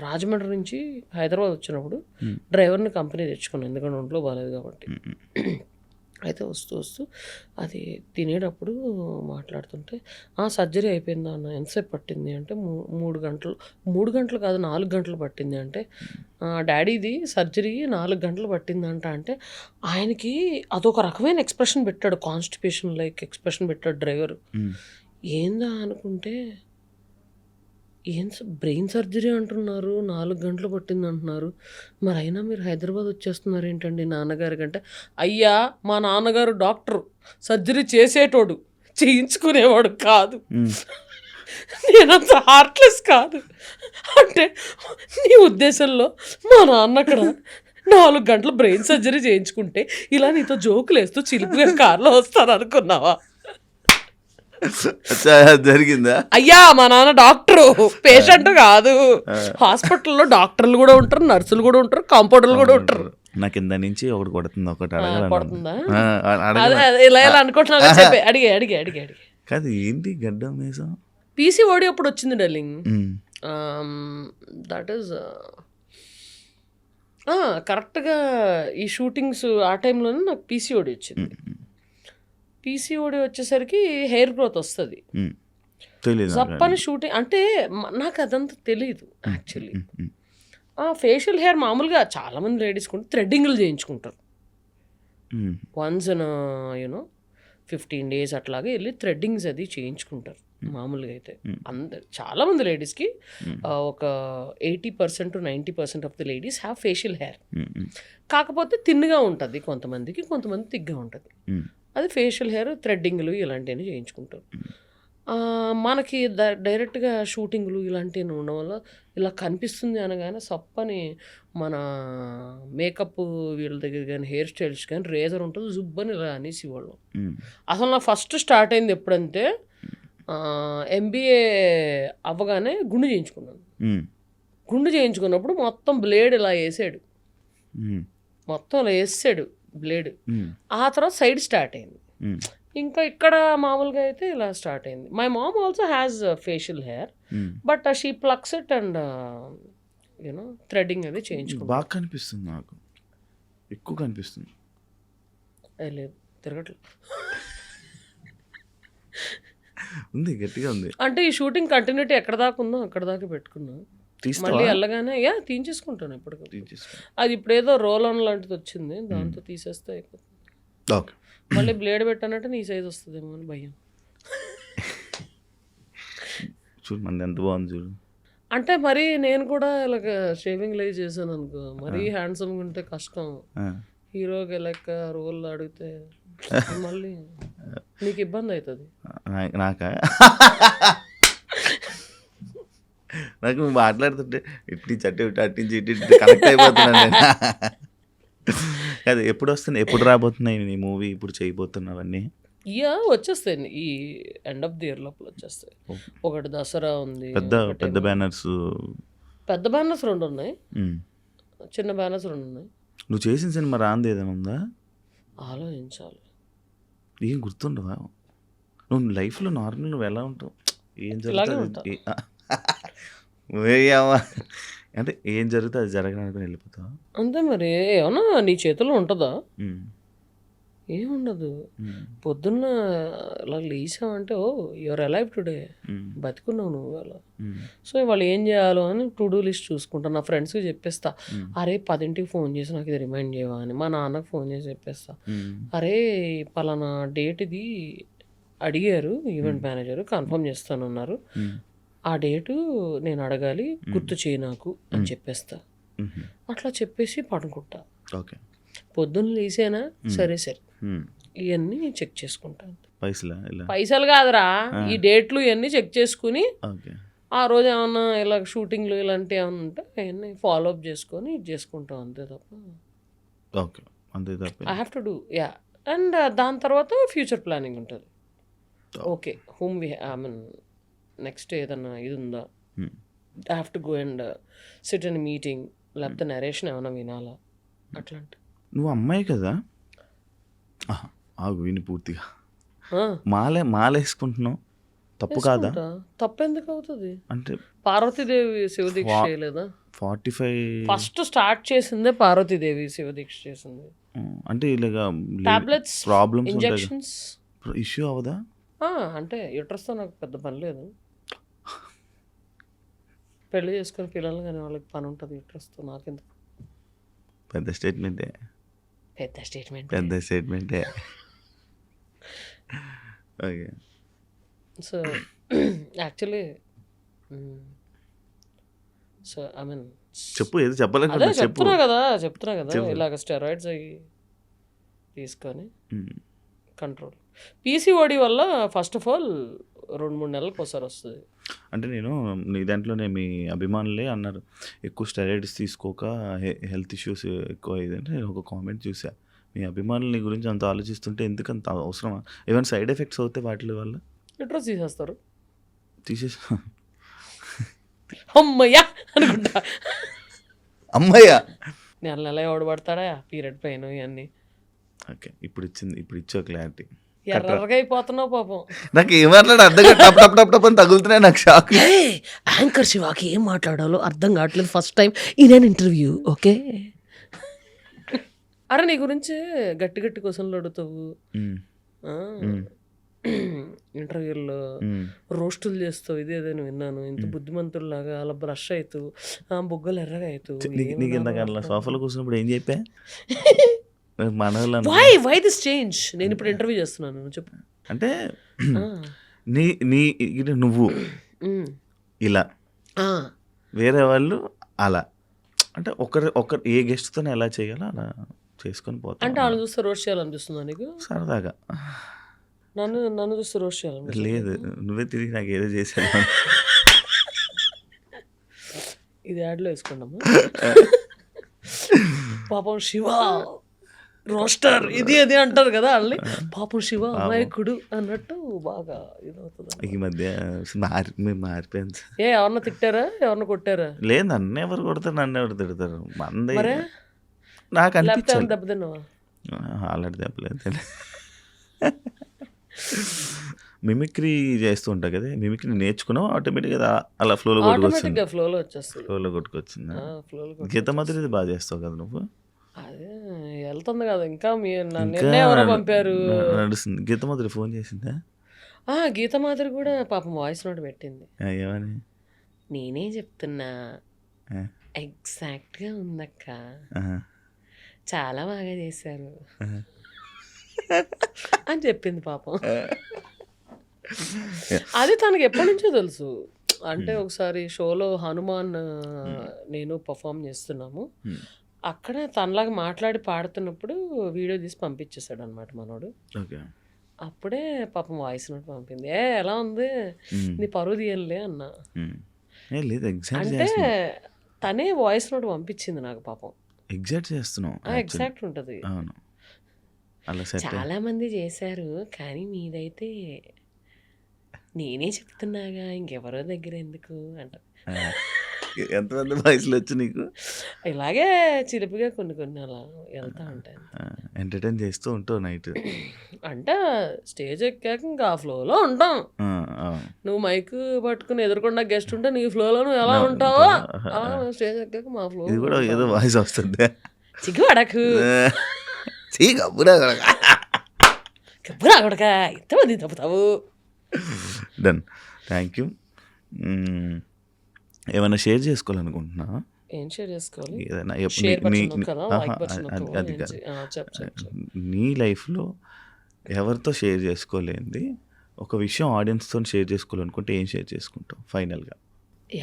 రాజమండ్రి నుంచి హైదరాబాద్ వచ్చినప్పుడు డ్రైవర్ని కంపెనీ తెచ్చుకున్నాను, ఎందుకంటే ఒంట్లో బాగాలేదు కాబట్టి. అయితే వస్తూ అది తినేటప్పుడు మాట్లాడుతుంటే, సర్జరీ అయిపోయిందా అన్న, ఎంతసేపు పట్టింది అంటే 3 గంటలు కాదు 4 గంటలు పట్టింది అంటే, డాడీది సర్జరీ 4 గంటలు పట్టిందంట. అంటే ఆయనకి అదొక రకమైన ఎక్స్ప్రెషన్ పెట్టాడు, కాన్స్టిపేషన్ లైక్ ఎక్స్ప్రెషన్ పెట్టాడు డ్రైవరు. ఏందా అనుకుంటే, ఏం బ్రెయిన్ సర్జరీ అంటున్నారు, 4 గంటలు పట్టింది అంటున్నారు, మరి అయినా మీరు హైదరాబాద్ వచ్చేస్తున్నారు ఏంటండి నాన్నగారి కంటే? అయ్యా, మా నాన్నగారు డాక్టరు, సర్జరీ చేసేటోడు, చేయించుకునేవాడు కాదు. నేనంత హార్ట్లెస్ కాదు. అంటే నీ ఉద్దేశంలో మా నాన్న అక్కడ 4 గంటలు బ్రెయిన్ సర్జరీ చేయించుకుంటే ఇలా నీతో జోకులు వేస్తూ చిలిపిగా కార్లో వస్తాను అనుకున్నావా? జరిగిందా? అయ్యా, మా నాన్న డాక్టరు, పేషెంట్ కాదు. హాస్పిటల్లో డాక్టర్లు కూడా ఉంటారు, నర్సులు కూడా ఉంటారు, కాంపౌండర్లు కూడా ఉంటారు. నా కింద నుంచి ఒకటి కొడుతుంది, ఒకటి కొడుతుందా? ఇలా అనుకుంటున్నా, చెప్పే అడిగే కాదు. ఏంటి గడ్డం వేసాం? పీసీఓడి అప్పుడు వచ్చింది డార్లింగ్. దట్ ఈస్ కరెక్ట్గా ఈ షూటింగ్స్ ఆ టైంలోనే నాకు పీసీఓడి వచ్చింది. పీసీఓడి వచ్చేసరికి హెయిర్ గ్రోత్ వస్తుంది, చప్పని షూటింగ్. అంటే నాకు అదంతా తెలీదు యాక్చువల్లీ. ఫేషియల్ హెయిర్ మామూలుగా చాలామంది లేడీస్ కూడా థ్రెడ్డింగ్లు చేయించుకుంటారు. వన్స్ ఇన్ 15 days అట్లాగే వెళ్ళి థ్రెడ్డింగ్స్ అది చేయించుకుంటారు మామూలుగా. అయితే చాలామంది లేడీస్కి ఒక 80% to 90% of the ladies have facial hair. కాకపోతే తిన్నుగా ఉంటుంది కొంతమందికి, కొంతమంది తిగ్గా ఉంటుంది. అది ఫేషియల్ హెయిర్ థ్రెడ్డింగ్లు ఇలాంటివన్నీ చేయించుకుంటారు. మనకి డైరెక్ట్గా షూటింగ్లు ఇలాంటివి ఉండడం వల్ల ఇలా కనిపిస్తుంది అనగానే సప్పని మన మేకప్ వీళ్ళ దగ్గర కానీ హెయిర్ స్టైల్స్ కానీ రేజర్ ఉంటుంది, జుబ్బని ఇలా అనేసి వాళ్ళు. అసలు నా ఫస్ట్ స్టార్ట్ అయింది ఎప్పుడంటే MBA అవ్వగానే గుండు చేయించుకున్నాను. గుండు చేయించుకున్నప్పుడు మొత్తం బ్లేడ్ ఇలా వేసాడు, మొత్తం ఇలా వేసాడు బ్లేడ్. ఆ తర్వాత సైడ్ స్టార్ట్ అయింది. ఇంకా ఇక్కడ మామూలుగా అయితే ఇలా స్టార్ట్ అయింది. My mom also has facial hair, but she flux it and threading అది చేయించుకుంటాను. బాగా కనిపిస్తుంది, నాకు ఎక్కువ కనిపిస్తుంది. లేదు, తిరగట్లేదు ఉంది, గట్టిగా ఉంది. అంటే ఈ షూటింగ్ కంటిన్యూటీ ఎక్కడ దాకా ఉందో అక్కడ దాకా పెట్టుకున్నా. తీస్తావా? మళ్ళీ వెళ్ళగానే తీయించేసుకుంటాను ఇప్పటికి. తీసేసుకో. అది ఇప్పుడు ఏదో రోల్ ఆన్ లాంటిది వచ్చింది, దాంతో తీసేస్తే అయిపోతుంది. ఓకే. మళ్ళీ బ్లేడ్ పెట్టానంటే నీ సైజ్ వస్తుందేమో అని భయం. చూడు మనది ఎంత బాగుంది చూడు. అంటే మరి నేను కూడా ఇలాగ షేవింగ్ లైవ్ చేశాను అనుకో, మరీ హ్యాండ్సమ్గా ఉంటే కష్టం. ఆ. హీరోకి లెక్క రోల్ అడిగితే మళ్ళీ నీకు ఇబ్బంది అవుతుంది. నాకా నాకు నువ్వు మాట్లాడుతుంటే ఇటు చట్టి అటు నుంచి ఇటు కనెక్ట్ అయిపోతున్నాను నేను. అది ఎప్పుడు వస్తున్నాయి, ఎప్పుడు రాబోతున్నాయి నీ మూవీ, ఇప్పుడు చేయబోతున్నవన్నీ? వచ్చేస్తాయి ఈ ఎండ్ ఆఫ్ ది ఇయర్ లోపల వచ్చేస్తాయి. ఒకటి దసరా ఉంది, పెద్ద బ్యానర్స్. పెద్ద బ్యానర్స్ 2 ఉన్నాయి, చిన్న బ్యానర్స్ 2 ఉన్నాయి. నువ్వు చేసిన సినిమా రాంది ఏదైనా ఉందా? ఆలోచించాలి. ఏం గుర్తుండవా? నువ్వు లైఫ్లో నార్మల్ నువ్వు ఎలా ఉంటావు? ఏం జరుగుతుంది అంటే ఏం జరుగుతుంది అది జరగడానికి వెళ్ళిపోతావా అంతే. మరి ఏమన్నా నీ చేతిలో ఉంటుందా? ఏముండదు. పొద్దున్న ఇలా లేచావంటే యువర్ అలైవ్ టుడే, బతికున్నావు నువ్వు అలా. సో ఇవాళ ఏం చేయాలో అని టు డూ లిస్ట్ చూసుకుంటా. నా ఫ్రెండ్స్కి చెప్పేస్తా, అరే 10కి ఫోన్ చేసి నాకు ఇది రిమైండ్ చేయవా అని. మా నాన్నకు ఫోన్ చేసి చెప్పేస్తా, అరే పలానా డేట్ ఇది అడిగారు ఈవెంట్ మేనేజర్, కన్ఫర్మ్ చేస్తానన్నారు, ఆ డేటు నేను అడగాలి, గుర్తు చేయి నాకు అని చెప్పేస్తా. అట్లా చెప్పేసి పడుకుంటా. ఓకే. పొద్దున్న లేసేనా సరే ఇవన్నీ చెక్ చేసుకుంటాను. పైసలు కాదురా, ఈ డేట్లు ఇవన్నీ చెక్ చేసుకుని ఆ రోజు ఏమన్నా ఇలా షూటింగ్లు ఇలాంటివి ఏమన్నా ఉంటే అవన్నీ ఫాలో అప్ చేసుకొని ఇది చేసుకుంటాం. అంతే తప్ప I have to do and దాని తర్వాత ఫ్యూచర్ ప్లానింగ్ ఉంటుంది. Okay whom I mean next ఏదన్నా ఇది ఉందా, I have to go and SIT in meeting, లేకపోతే నరేషన్ ఏమైనా వినాలా అట్లాంటి. నువ్వు అమ్మాయి కదా, ఆగు విని పూర్తిగా. మాలేసుకుంటున్నావు, తప్పు కాదా? తప్పెందుకు అవుతుంది? అంటే పార్వతీదేవి శివదీక్ష చేయలేదా? 45 ఫస్ట్ స్టార్ట్ చేసిందే పార్వతీదేవి శివదీక్ష చేసింది. అంటే ఇలాగా టాబ్లెట్స్, ప్రాబ్లమ్స్, ఇంజెక్షన్స్ ఇష్యూ అవదా? అంటే యూట్రస్తో నాకు పెద్ద పని లేదు. పెళ్లి చేసుకుని పిల్లలు కానీ వాళ్ళకి పని ఉంటుంది యూట్రస్తో, నాకెందుకు? పెద్ద స్టేట్మెంటే. Okay. So actually so I mean చెప్పు, ఏదో చెప్పాలంటే చెప్తున్నా కదా ఇలాగ స్టెరాయిడ్స్ అవి తీసుకొని కంట్రోల్. పీసీఓడి వల్ల ఫస్ట్ ఆఫ్ ఆల్ 2-3 నెలలకు ఒకసారి వస్తుంది. అంటే నేను నీ దాంట్లోనే మీ అభిమానులే అన్నారు, ఎక్కువ స్టెరాయిడ్స్ తీసుకోక హెల్త్ ఇష్యూస్ ఎక్కువ అయ్యిందంటే నేను ఒక కామెంట్ చూసా. మీ అభిమానుల గురించి అంత ఆలోచిస్తుంటే ఎందుకంత అవసరమా? ఏమైనా సైడ్ ఎఫెక్ట్స్ అవుతాయి వాటి వల్ల? యూట్రస్ తీసేస్తారు. అమ్మయ్యా అనుకుంటా. అమ్మయ్యా నెల ఎవడు పడతాడా పీరియడ్ పెయిన్ ఇవన్నీ. ఓకే, ఇప్పుడు ఇచ్చా క్లారిటీ. ఎర్రగా అయిపోతున్నావు పాపం. నాకు ఏం మాట్లాడ అర్థం టప్ అని తగులుతున్నాయి. నాకు షాక్. యాంకర్ శివాకి ఏం మాట్లాడాలో అర్థం కావట్లేదు first time in interview. Okay, అరే నీ గురించి గట్టి క్వశ్చన్లు అడుగుతావు ఇంటర్వ్యూల్లో, రోస్టులు చేస్తావు, ఇదేదని విన్నాను. ఇంత బుద్ధిమంతుల్లాగా అలా బ్రష్ అవుతావు, బుగ్గలు ఎర్రగా అవుతావు. నీకు ఇంతకన్నా సోఫాలో కూర్చున్నప్పుడు ఏం చెప్పా? Why this change? నేను ఇప్పుడు ఇంటర్వ్యూ చేస్తున్నాను చెప్పు. అంటే నువ్వు ఇలా, వేరే వాళ్ళు అలా, అంటే ఒకరు ఏ గెస్ట్తో ఎలా చేయాలో అలా చేసుకొని పోతా. అంటే వాళ్ళు చూస్తే రోస్ట్ చేయాలనిపిస్తుందా నీకు? సరదాగా. నన్ను చూస్తే రోస్ట్ చేయాలి? లేదు, నువ్వే తిరిగి నాకు ఏదో చేసాను. ఇది యాడ్లో వేసుకున్నాము. పాపం శివ రోస్టర్ ఇది అది అంటారు కదా వాళ్ళని. పాపం శివ అమాయకుడు అన్నట్టు బాగా ఇదవుతుంది. ఈ మధ్య మారిపోయింది. ఎవరన్నా తిట్టారా, ఎవరన్నా కొట్టారా? లేదు, నన్ను ఎవరు కొడతారు, నన్ను ఎవరు తిడతారు. మంది నాకు అనిపించింది. దెబ్బతిన్నావా? ఆల్రెడీ దెబ్బలేదు. మిమిక్రీ చేస్తూ ఉంటా కదా, మిమిక్రీ నేర్చుకున్నావు ఆటోమేటిక్గా అలా ఫ్లోలో కొట్టుకొచ్చింది. ఫ్లోలో కొట్టుకొచ్చింది. గీతమాధురి బాగా చేస్తావు కదా నువ్వు. అదే వెళ్తుంది కదా ఇంకా. పంపారు నడుస్తుంది. గీతమాధురి ఫోన్ చేసిందా? గీతమాధురి కూడా పాపం వాయిస్ నోట్ పెట్టింది. ఏమని? నేనే చెప్తున్నా ఆ, ఎగ్జాక్ట్‌గా ఉందక్క. ఆహా, చాలా బాగా చేశారు ఆహా. అని చెప్పింది పాపం. అది తనకి ఎప్పటినుంచో తెలుసు. అంటే ఒకసారి షోలో హనుమాన్ నేను పర్ఫామ్ చేస్తున్నాము. అక్కడ తనలాగా మాట్లాడి పాడుతున్నప్పుడు వీడియో తీసి పంపించేసాడు అనమాట మనోడు. ఓకే. అప్పుడే పాపం వాయిస్ నోట్ పంపింది. ఎలా ఉంది ఉమ్, నీ పరువు తీయనులే అన్న. ఉమ్. ఏ లేదు, ఎగ్జాక్ట్ అంటే చేస్తున్నావు, తనే వాయిస్ నోట్ పంపించింది నాకు పాపం. ఎగ్జాక్ట్ చేస్తున్నావు యాక్చువల్లీ. ఎగ్జాక్ట్ ఉంటుంది. అవును, అలా సెట్. చాలా మంది చేశారు కానీ మీదైతే నేనే చెప్తున్నాగా ఇంకెవరో దగ్గర ఎందుకు అంట. ఎంతమంది వాయిస్లు వచ్చు నీకు? ఇలాగే చిలిపిగా కొన్ని కొన్ని అలా వెళ్తా ఉంటాయి. ఎంటర్టైన్ చేస్తూ ఉంటావు నైట్. అంటే స్టేజ్ ఎక్కాక ఇంకా ఆ ఫ్లోలో ఉంటాం. నువ్వు మైక్ పట్టుకుని ఎదురుకుండా గెస్ట్ ఉంటే నీ ఫ్లోలో నువ్వు ఎలా ఉంటావో స్టేజ్ ఎక్కాక మా ఫ్లో. ఇది కూడా ఏదో వాయిస్ వస్తుంది. సిగ్గుపడకు కబ్బురా కబ్బురా కొడక ఎంతమంది తప్పుతావు. Done, thank you. ఏమైనా షేర్ చేసుకోవాలనుకుంటున్నా? ఏం షేర్ చేసుకోవాలి? ఏదైనా షేర్ బటన్ కదా, లైక్ బటన్ అది కాదు, చెప్పు. నీ లైఫ్లో ఎవరితో షేర్ చేసుకోలేంది ఒక విషయం ఆడియన్స్తో షేర్ చేసుకోవాలనుకుంటే ఏం షేర్ చేసుకుంటావు ఫైనల్గా?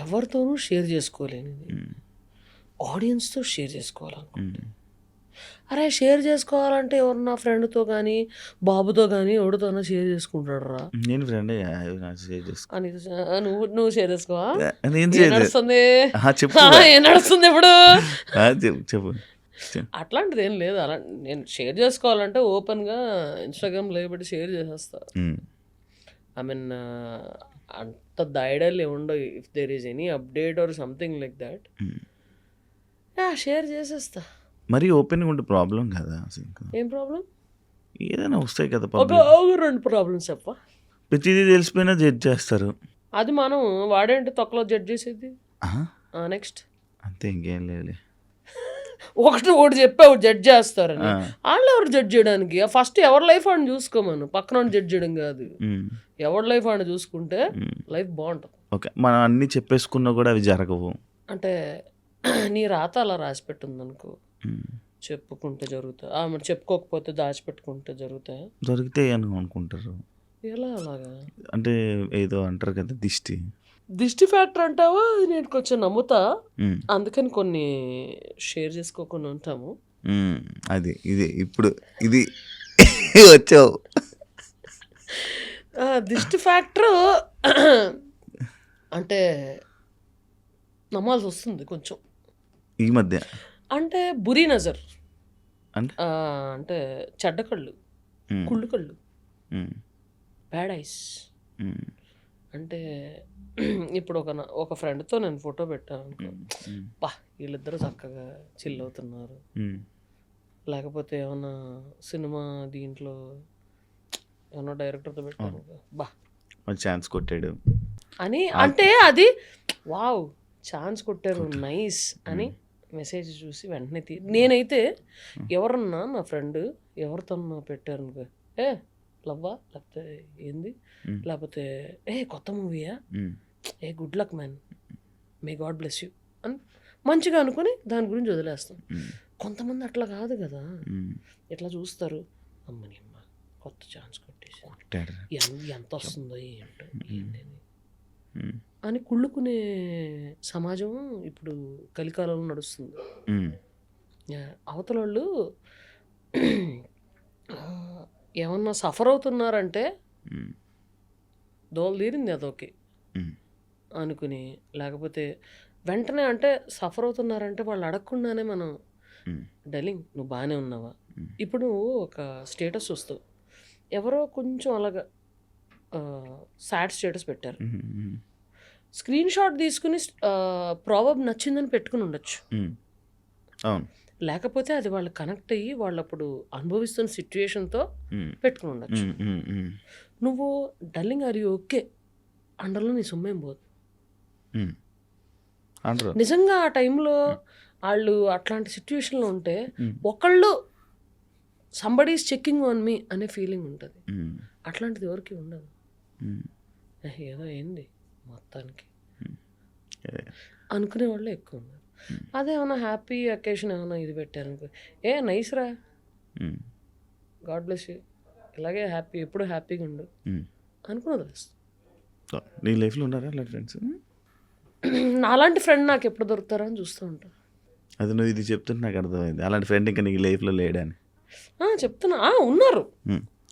ఎవరితోనూ షేర్ చేసుకోలేనిది ఆడియన్స్తో షేర్ చేసుకోవాలనుకుంటా. అరే షేర్ చేసుకోవాలంటే ఎవరన్నా ఫ్రెండ్తో కానీ బాబుతో కానీ ఎవరితోనో షేర్ చేసుకుంటాడు రా. నేను ఫ్రెండ్ షేర్ చేసుకో. అని నువ్వు షేర్ చేసుకోవా? నేను ఏం షేర్ నడుస్తుంది? చెప్పు ఏం నడుస్తుంది ఇప్పుడు? చెప్పు. అట్లాంటిది ఏం లేదు. అలా నేను షేర్ చేసుకోవాలంటే ఓపెన్గా ఇన్స్టాగ్రామ్ లేబట్టి షేర్ చేసేస్తా. ఐ మీన్ అంత దైడల్ ఏముండవు. If there is any update or something like that share చేసేస్తా. మరి ఓపెన్గా ఉంటే ప్రాబ్లం కదా అసలు? ఏం ప్రాబ్లం? ఏదైనా వస్తాయి కదా, ఒక 2 ప్రాబ్లమ్స్ చెప్ప. ప్రతిదీ తెలిసిపోయినా జడ్జ్ చేస్తారు. అది మనం వాడేంటి తొక్కలో జడ్జ్ చేసేది. నెక్స్ట్ అంతే, ఇంకేం లేదు. ఒకటి చెప్పి ఒకటి జడ్జ్ చేస్తారని వాళ్ళు ఎవరు జడ్జ్ చేయడానికి? ఫస్ట్ ఎవరి లైఫ్ అని చూసుకోమను, పక్కన జడ్జ్ చేయడం కాదు. ఎవరి లైఫ్ అని చూసుకుంటే లైఫ్ బాగుంటుంది. ఓకే, మనం అన్నీ చెప్పేసుకున్నా కూడా అవి జరగవు. అంటే నీ రాత అలా రాసి పెట్టింది అనుకో, చెప్పుకుంటే జరుగుతాయి. మరి చెప్పుకోకపోతే దాచిపెట్టుకుంటే జరుగుతాయా? దొరికితే అని అనుకుంటారు. ఎలా అలాగా? అంటే ఏదో అంటారు కదా, దిష్టి ఫ్యాక్టర్ అంటావా? నేను కొంచెం నమ్ముతా, అందుకని కొన్ని షేర్ చేసుకోకుండా ఉంటాము. అది ఇది ఇప్పుడు ఇది వచ్చావు. దిష్టి ఫ్యాక్టర్ అంటే నమ్మాల్సి వస్తుంది కొంచెం ఈ మధ్య. అంటే బురీ నజర్ అంటే చెడ్డ కళ్ళు, కుళ్ళు కళ్ళు, బ్యాడ్ ఐస్. అంటే ఇప్పుడు ఒక ఫ్రెండ్తో నేను ఫోటో పెట్టాను అనుకో, బా వీళ్ళిద్దరూ చక్కగా చిల్ అవుతున్నారు. లేకపోతే ఏమన్నా సినిమా దీంట్లో ఏమన్నా డైరెక్టర్తో పెట్టాను, బా ఛాన్స్ కొట్టాడు అని. అంటే అది వావ్ ఛాన్స్ కొట్టారు నైస్ అని మెసేజ్ చూసి వెంటనే నేనైతే ఎవరన్నా నా ఫ్రెండ్ ఎవరితో పెట్టారు అనుకో, లవ్వా లేకపోతే ఏంది, లేకపోతే కొత్త మూవీయా, good luck man, may God bless you అని మంచిగా అనుకుని దాని గురించి వదిలేస్తాం. కొంతమంది అట్లా కాదు కదా, ఎట్లా చూస్తారు, అమ్మని అమ్మ కొత్త ఛాన్స్ కొట్టేసి ఎంత వస్తుందో ఏంటో ఏంటని అని కుళ్ళుకునే సమాజం ఇప్పుడు కలికాలంలో నడుస్తుంది. అవతల వాళ్ళు ఏమన్నా సఫర్ అవుతున్నారంటే దోలు తీరింది అదొకే అనుకుని, లేకపోతే వెంటనే అంటే సఫర్ అవుతున్నారంటే వాళ్ళు అడగకుండానే మనం డలింగ్ నువ్వు బాగానే ఉన్నావా. ఇప్పుడు నువ్వు ఒక స్టేటస్ చూస్తావు, ఎవరో కొంచెం అలాగా సాడ్ స్టేటస్ పెట్టారు, స్క్రీన్ షాట్ తీసుకుని ప్రాబబ్ నచ్చిందని పెట్టుకుని ఉండొచ్చు. లేకపోతే అది వాళ్ళు కనెక్ట్ అయ్యి వాళ్ళు అప్పుడు అనుభవిస్తున్న సిచ్యుయేషన్తో పెట్టుకుని ఉండొచ్చు. నువ్వు డల్లింగ్ ఆర్ యూ ఓకే అండర్లో నీ సొమ్మేం పోదు. నిజంగా ఆ టైంలో వాళ్ళు అట్లాంటి సిచ్యువేషన్లో ఉంటే ఒకళ్ళు somebody is checking on me అనే ఫీలింగ్ ఉంటుంది. అట్లాంటిది ఎవరికి ఉండదు. ఏదో ఏంది మొత్తానికి అనుకునే వాళ్ళే ఎక్కువ ఉన్నారు. అదేమన్నా హ్యాపీ అకేషన్ ఏమన్నా ఇది పెట్టారనుకో, ఏ నైస్ రా, గాడ్ బ్లెస్ యూ, ఇలాగే హ్యాపీ, ఎప్పుడు హ్యాపీగా ఉండు అనుకున్నది. సో నీ లైఫ్లో ఉన్నారా అలాంటి ఫ్రెండ్స్? నాలాంటి ఫ్రెండ్ నాకు ఎప్పుడు దొరుకుతారా అని చూస్తూ ఉంటాను. అది నువ్వు ఇది చెప్తుంటే నాకు అర్థమైంది, అలాంటి ఫ్రెండ్ ఇంకా నీకు లైఫ్లో లేడని. చెప్తున్నా, ఉన్నారు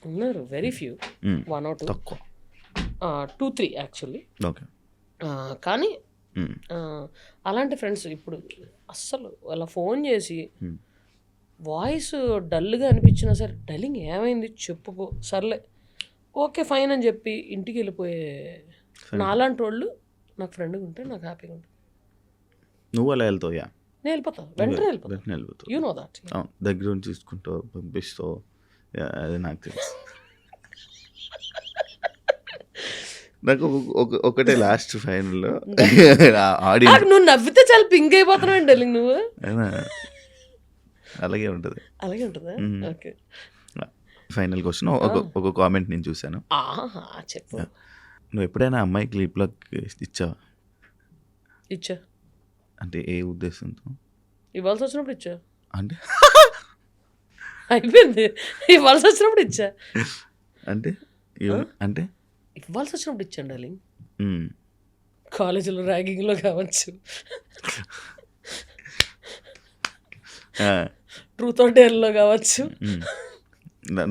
ఉన్నారు, వెరీ ఫ్యూ, 1 or 2, తక్కువ, 2, 3 యాక్చువల్లీ. ఓకే. కానీ అలాంటి ఫ్రెండ్స్ ఇప్పుడు అస్సలు అలా ఫోన్ చేసి వాయిస్ డల్గా అనిపించినా సరే, డల్లింగ్ ఏమైంది చెప్పుకో, సర్లే ఓకే ఫైన్ అని చెప్పి ఇంటికి వెళ్ళిపోయే నాలాంటి వాళ్ళు నాకు ఫ్రెండ్గా ఉంటే నాకు హ్యాపీగా ఉంటుంది. నువ్వు అలా వెళ్తావు? నేను వెళ్ళిపోతాను, వెంటనే వెళ్ళిపోతాను. You know that. దగ్గర నుంచి తీసుకుంటావు, పంపిస్తావు, అది నాకు తెలుసు. నాకు ఒకటే లాస్ట్ ఫైనల్లో ఆడియన్స్, నువ్వు నవ్వితే చాలా పింక్ అయిపోతున్నావు అండి డల్లింగ్ నువ్వు. అలాగే ఉంటుంది, అలాగే ఉంటుందా? ఓకే. ఫైనల్ క్వశ్చన్, ఒక కామెంట్ నేను చూశాను. చెప్పు. నువ్వు ఎప్పుడైనా అమ్మాయికి లిప్ లాక్ ఇచ్చావా? ఇచ్చా. అంటే ఏ ఉద్దేశంతో? ఇవ్వాల్సి వచ్చినప్పుడు ఇచ్చా. అంటే అయిపోయింది, ఇవ్వాల్సి వచ్చినప్పుడు ఇచ్చా. అంటే అంటే ఇవ్వాల్సి వచ్చినప్పుడు ఇచ్చాను డార్లింగ్. కాలేజీలో ర్యాగింగ్లో కావచ్చు, ట్రూత్ ఆర్ డేర్లో కావచ్చు.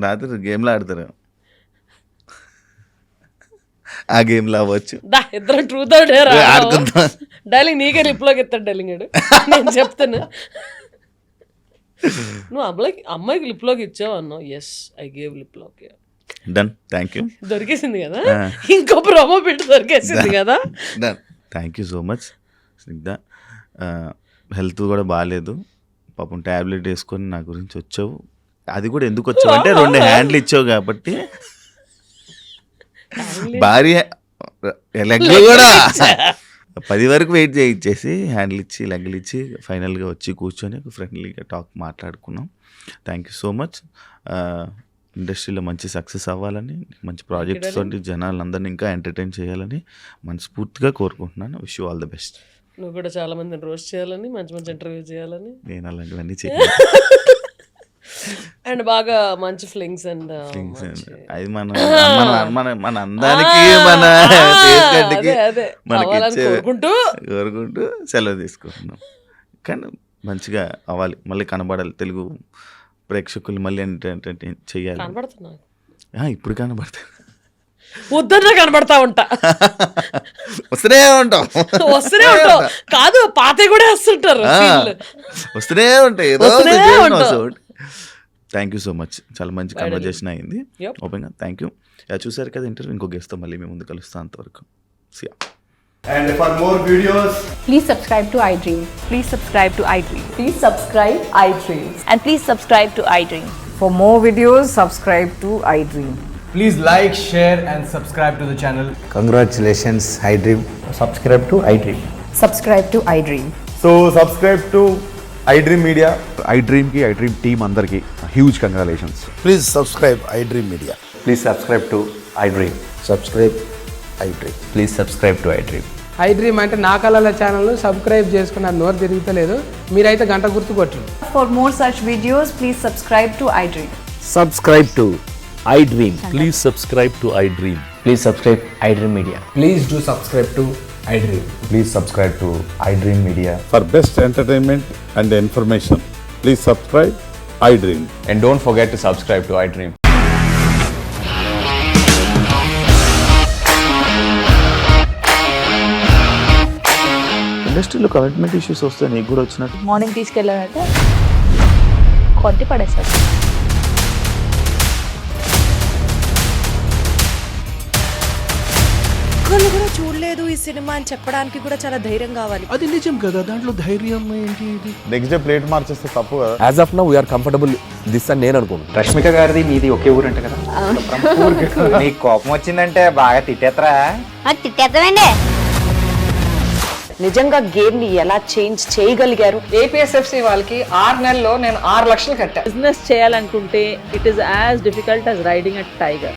రాత్రి గేమ్లో ఆడతారు, ఆ గేమ్లో అవ్వచ్చు. ఇద్దరు ట్రూత్ ఆర్ డేర్ ఆడుకుందాం డార్లింగ్. నీకే లిప్లోకి ఎత్తాడు డార్లింగ్ గారు, నేను చెప్తాను. నువ్వు అమ్మాయికి లిప్లోకి ఇచ్చావు అన్నావు. ఎస్, ఐ గేవ్ లిప్లోకి. Done, thank you. దొరికేసింది కదా, ఇంకో ప్రోమో పెట్టి దొరికేసింది కదా. Done, thank you so much Snigdha. Health కూడా బాగాలేదు పాపం, ట్యాబ్లెట్ వేసుకొని నా గురించి వచ్చావు. అది కూడా ఎందుకు వచ్చావు అంటే 2 హ్యాండ్లు ఇచ్చావు కాబట్టి, భార్య లెగ్లు కూడా 10 వరకు వెయిట్ చేయించేసి హ్యాండిల్ ఇచ్చి లెగ్లు ఇచ్చి ఫైనల్గా వచ్చి కూర్చొని ఫ్రెండ్లీగా టాక్ మాట్లాడుకున్నాం. Thank you so much. ఇండస్ట్రీలో మంచి సక్సెస్ అవ్వాలని, మంచి ప్రాజెక్ట్స్ తోటి జనాలందరినీ ఇంకా ఎంటర్టైన్ చేయాలని మనస్ఫూర్తిగా కోరుకుంటున్నాను. Wish you all the best. నువ్వు కూడా చాలా మందిని రోస్ట్ చేయాలని, మంచి మంచి ఇంటర్వ్యూ చేయాలని. నేను అలాంటివన్నీ చేయాలి. అండ్ బాగా మంచి ఫ్లింగ్స్ అండ్ అది మన అందానికి మన మనకి కోరుకుంటూ సెలవు తీసుకుంటున్నాం. కానీ మంచిగా అవ్వాలి, మళ్ళీ కనబడాలి, తెలుగు ప్రేక్షకులు మళ్ళీ ఎంటర్టైన్ చేయాలి. ఇప్పుడు కనబడతాయి, పొద్దున్న కనబడతా ఉంటా, వస్తూనే ఉంటాం కాదు పాత కూడా వస్తుంటారు, వస్తూనే ఉంటాయి. థ్యాంక్ యూ సో మచ్, చాలా మంచి కన్వర్జేషన్ అయింది ఓపెన్గా. Thank you. చూసారు కదా ఇంటర్వ్యూ, ఇంకో గెస్ట్తో మళ్ళీ మేము ముందు కలుస్తాం. అంతవరకు సియా. And for more videos, please subscribe to iDream. Please subscribe to iDream. Please subscribe iDream. And please subscribe to iDream. For more videos, subscribe to iDream. please like, share and subscribe to the channel. Congratulations, iDream. Subscribe to iDream. Subscribe to iDream. So subscribe to iDream Media. iDream ki iDream team andarki huge congratulations. Please subscribe iDream Media. Please subscribe to iDream. Subscribe iDream. Please subscribe to iDream. iDream అంటే నా కళల channel subscribe చేసుకున్న నోరు తిరుగుతలేదు, మీరైతే గంట గుర్తు కొట్టండి. For more such videos, please subscribe to iDream. Subscribe to iDream. Please subscribe to iDream. Please subscribe iDream Media. Please do subscribe to iDream. Please subscribe to iDream Media. For best entertainment and information, please subscribe iDream. And don't forget to subscribe to iDream. ఇండస్ట్రీలో commitment issues వస్తే నీకు కూడా వచ్చినట్టు? Morning తీసుకెళ్ళారంటే కొట్టి పడేస్తారు. ఒక్కళ్ళు కూడా చూడలేదు ఈ సినిమా అని చెప్పడానికి కూడా చాలా ధైర్యం కావాలి. అది నిజం కదా, దాంట్లో ధైర్యం ఏంటి? ఇది నెక్స్ట్ డే ప్లేట్ మార్చేస్తే తప్పు కదా. As of now, we are comfortable this అని నేను అనుకుంటున్నాను. రష్మిక గారిది మీది ఒకే ఊరు అంట కదా? నీకు కోపం వచ్చిందంటే బాగా తిట్టేత్తరా? తిట్టేద్దామండి. నిజంగా గేమ్ ని ఎలా చేంజ్ చేయగలిగారు? ఏపీఎస్ఎఫ్సి వాళ్ళకి 6 నెలల్లో నేను 6 లక్షలు కట్టా. బిజినెస్ చేయాలనుకుంటే it is as difficult as riding a tiger.